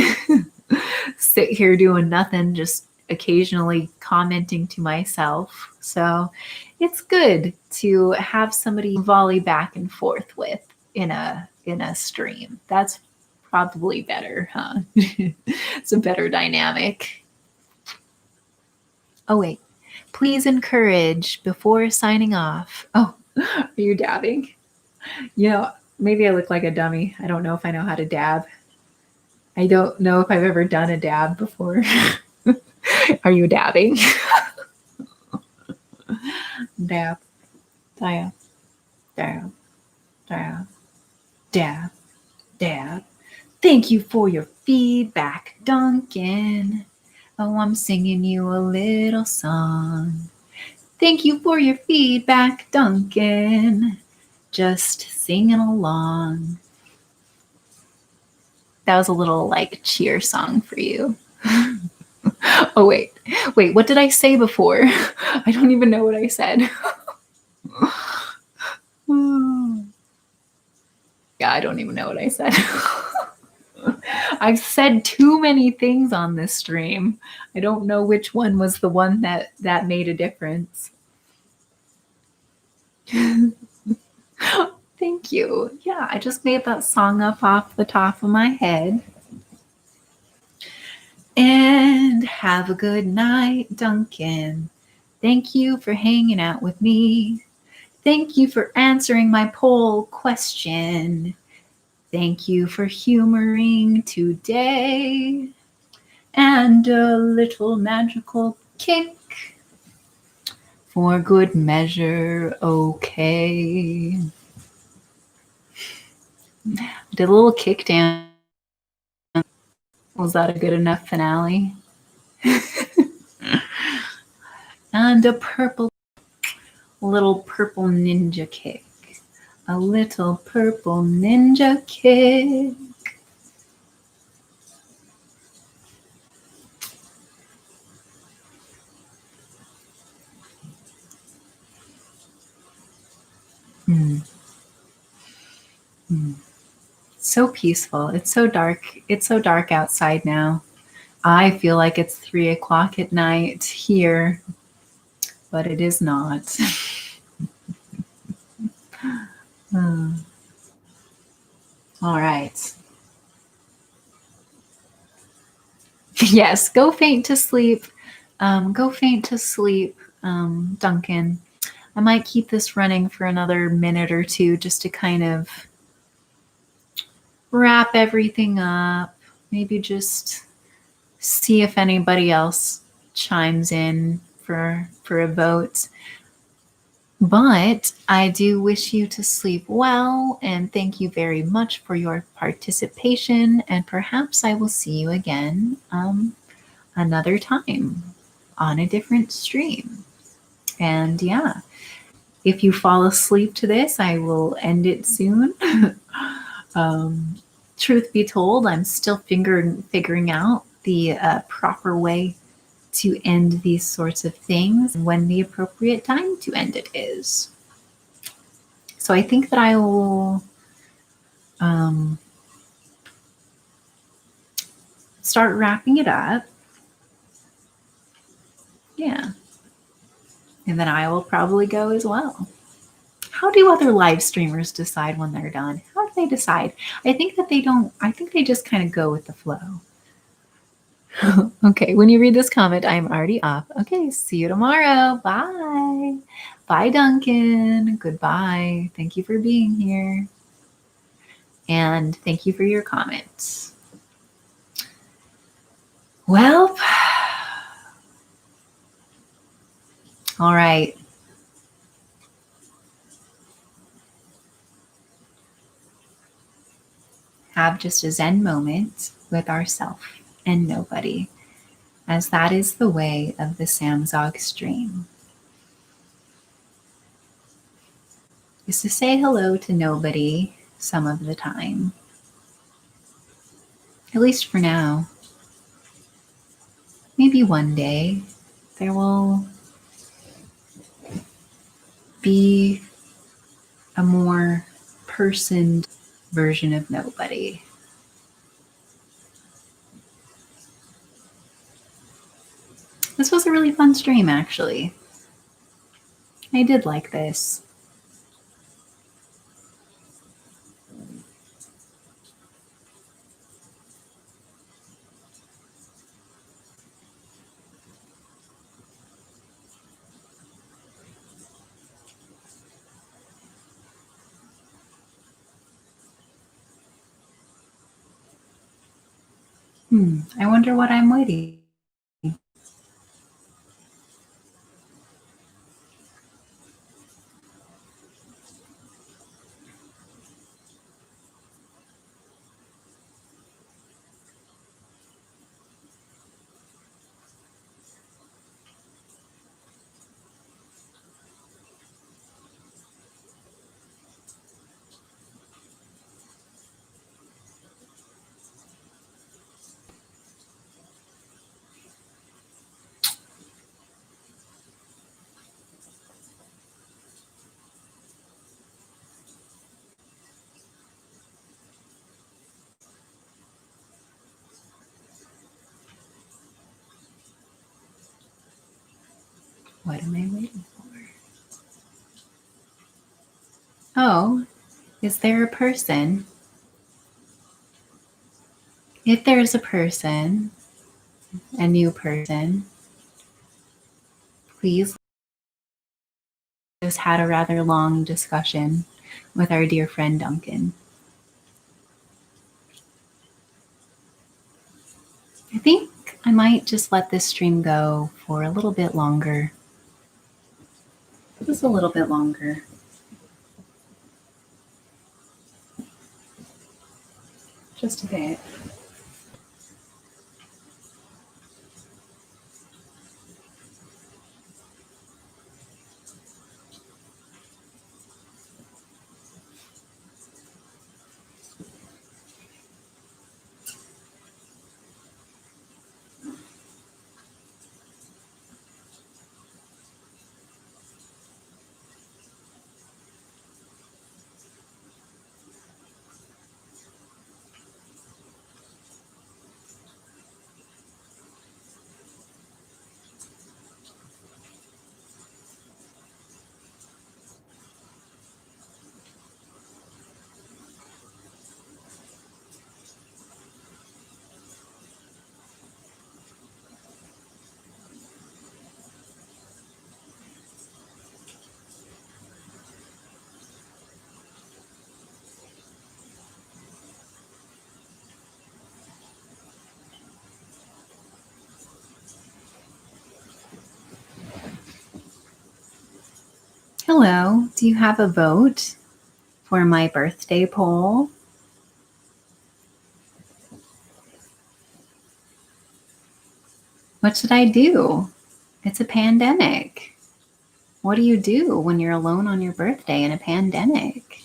sit here doing nothing, just occasionally commenting to myself. So it's good to have somebody volley back and forth with in a stream. That's probably better, huh? It's a better dynamic. Oh, wait. Please encourage before signing off. Oh, are you dabbing? You know, maybe I look like a dummy. I don't know if I know how to dab. I don't know if I've ever done a dab before. Are you dabbing? Dab. Dab. Dab. Dab. Dab. Dab. Thank you for your feedback, Duncan. Oh, I'm singing you a little song. Thank you for your feedback, Duncan. Just singing along. That was a little like cheer song for you. Oh, wait, what did I say before? I don't even know what I said. Yeah, I don't even know what I said. I've said too many things on this stream. I don't know which one was the one that made a difference. Thank you. Yeah, I just made that song up off the top of my head. And have a good night, Duncan. Thank you for hanging out with me. Thank you for answering my poll question. Thank you for humoring today. And a little magical kick for good measure, okay. Did a little kick down. Was that a good enough finale? And a little purple ninja kick. A little purple ninja kick. so peaceful. It's so dark. It's so dark outside now. I feel like it's 3 o'clock at night here, but it is not. All right. Yes, go faint to sleep. Go faint to sleep, Duncan. I might keep this running for another minute or two just to kind of wrap everything up. Maybe just see if anybody else chimes in for a vote. But I do wish you to sleep well, and thank you very much for your participation. And perhaps I will see you again another time on a different stream. And yeah, if you fall asleep to this, I will end it soon. Truth be told, I'm still figuring out the proper way to end these sorts of things, when the appropriate time to end it is. So I think that I will start wrapping it up. Yeah. And then I will probably go as well. How do other live streamers decide when they're done? How do they decide? I think that they don't, I think they just kind of go with the flow. Okay, when you read this comment, I'm already off. Okay, see you tomorrow. Bye. Bye, Duncan. Goodbye. Thank you for being here. And thank you for your comments. Well, all right. Have just a Zen moment with ourself and nobody, as that is the way of the Samsog stream. Is to say hello to nobody some of the time. At least for now. Maybe one day there will be a more personed version of nobody. This was a really fun stream, actually. I did like this. I wonder what I'm waiting. What am I waiting for? Oh, is there a person? If there is a person, a new person, please. Just had a rather long discussion with our dear friend Duncan. I think I might just let this stream go for a little bit longer. Just a little bit longer. Just a bit. So, do you have a vote for my birthday poll? What should I do? It's a pandemic. What do you do when you're alone on your birthday in a pandemic?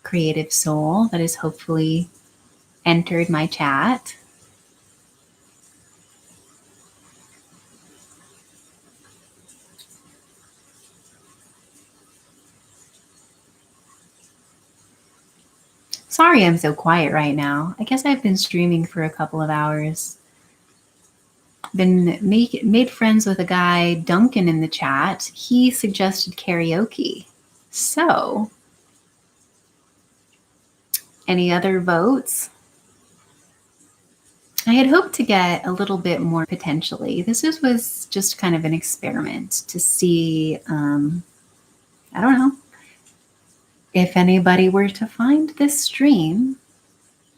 Creative soul that has hopefully entered my chat. Sorry I'm so quiet right now. I guess I've been streaming for a couple of hours. Been made friends with a guy, Duncan, in the chat. He suggested karaoke. So, any other votes? I had hoped to get a little bit more potentially. This was just kind of an experiment to see, I don't know, if anybody were to find this stream,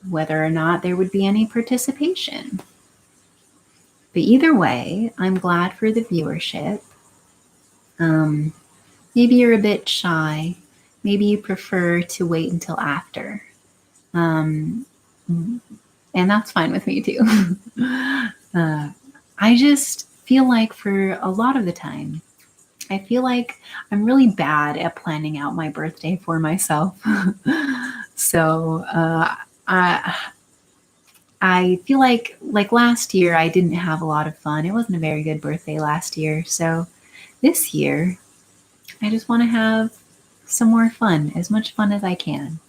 whether or not there would be any participation. But either way, I'm glad for the viewership. Maybe you're a bit shy. Maybe you prefer to wait until after. And that's fine with me too. I just feel like for a lot of the time, I feel like I'm really bad at planning out my birthday for myself. So I feel like last year I didn't have a lot of fun. It wasn't a very good birthday last year. So this year, I just want to have some more fun, as much fun as I can.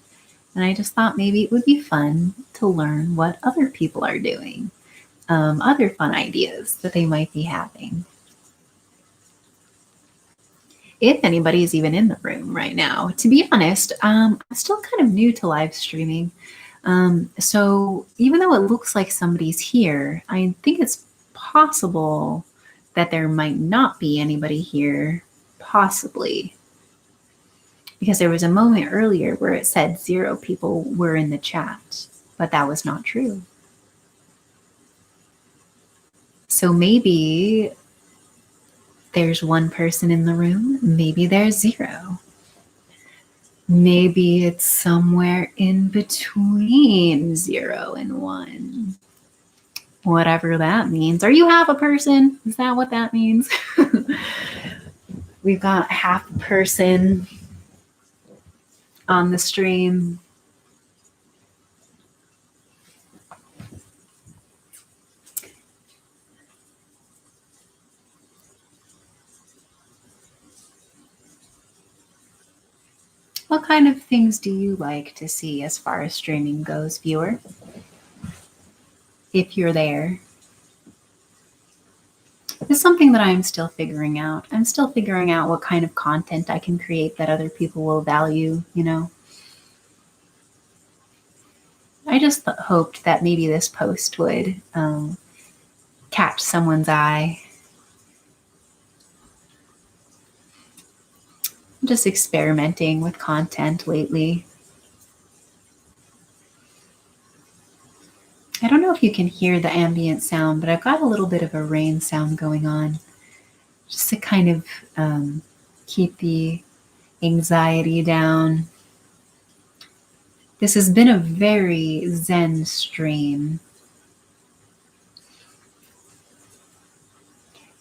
And I just thought maybe it would be fun to learn what other people are doing, other fun ideas that they might be having. If anybody is even in the room right now. To be honest, I'm still kind of new to live streaming. So even though it looks like somebody's here, I think it's possible that there might not be anybody here, possibly. Because there was a moment earlier where it said 0 people were in the chat, but that was not true. So maybe there's 1 person in the room, maybe there's 0. Maybe it's somewhere in between 0 and 1. Whatever that means. Are you half a person? Is that what that means? We've got half a person on the stream. What kind of things do you like to see as far as streaming goes, viewer? If you're there. It's something that I'm still figuring out. I'm still figuring out what kind of content I can create that other people will value, you know. I just hoped that maybe this post would catch someone's eye. I'm just experimenting with content lately. I don't know if you can hear the ambient sound, but I've got a little bit of a rain sound going on, just to kind of keep the anxiety down. This has been a very zen stream.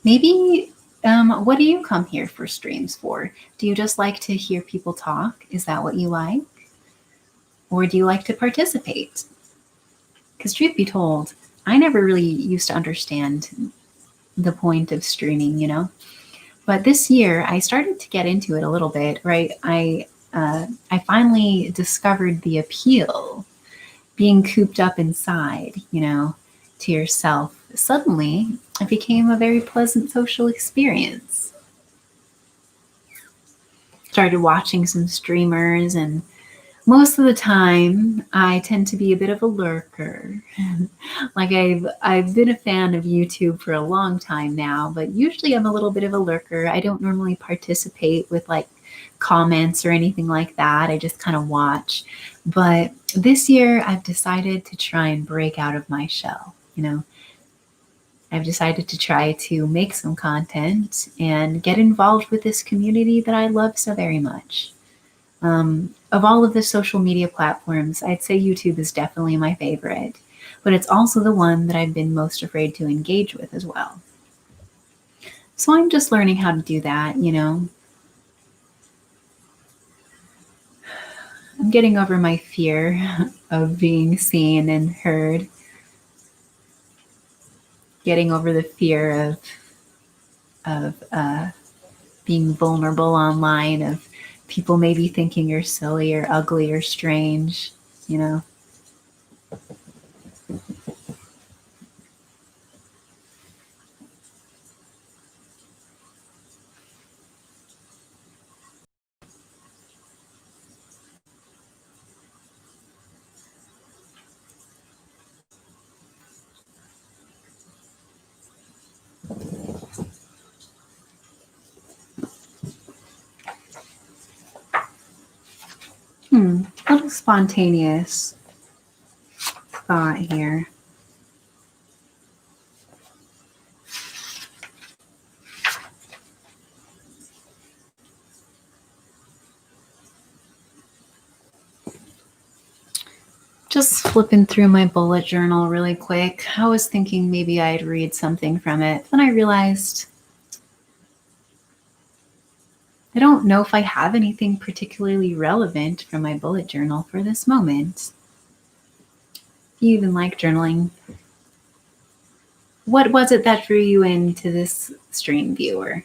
Maybe, what do you come here for streams for? Do you just like to hear people talk? Is that what you like? Or do you like to participate? Because truth be told, I never really used to understand the point of streaming, you know? But this year, I started to get into it a little bit, right? I finally discovered the appeal, being cooped up inside, you know, to yourself. Suddenly, it became a very pleasant social experience. Started watching some streamers, and most of the time, I tend to be a bit of a lurker. Like I've been a fan of YouTube for a long time now, but usually I'm a little bit of a lurker. I don't normally participate with like comments or anything like that. I just kind of watch. But this year I've decided to try and break out of my shell, you know. I've decided to try to make some content and get involved with this community that I love so very much. Of all of the social media platforms, I'd say YouTube is definitely my favorite, but it's also the one that I've been most afraid to engage with as well. So I'm just learning how to do that, you know. I'm getting over my fear of being seen and heard, getting over the fear of being vulnerable online, of people maybe thinking you're silly or ugly or strange, you know. A little spontaneous thought here. Just flipping through my bullet journal really quick. I was thinking maybe I'd read something from it. Then I realized I don't know if I have anything particularly relevant from my bullet journal for this moment. If you even like journaling, what was it that drew you into this stream, viewer?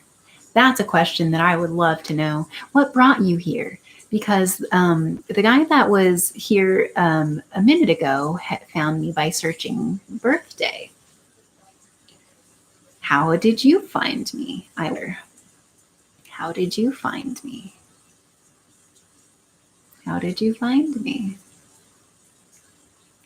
That's a question that I would love to know. What brought you here? Because the guy that was here a minute ago found me by searching birthday. How did you find me, Eiler? How did you find me? How did you find me?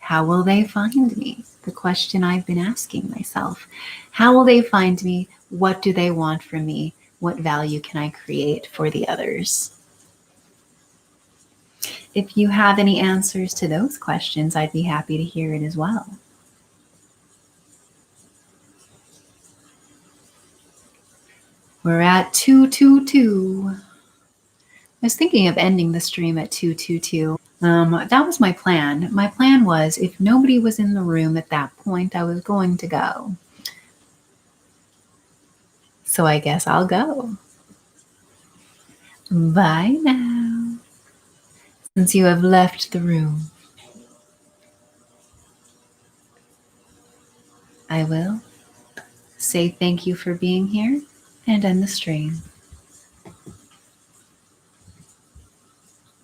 How will they find me? The question I've been asking myself. How will they find me? What do they want from me? What value can I create for the others? If you have any answers to those questions, I'd be happy to hear it as well. We're at 222. I was thinking of ending the stream at 222. That was my plan. My plan was if nobody was in the room at that point, I was going to go. So I guess I'll go. Bye now. Since you have left the room, I will say thank you for being here and end the stream.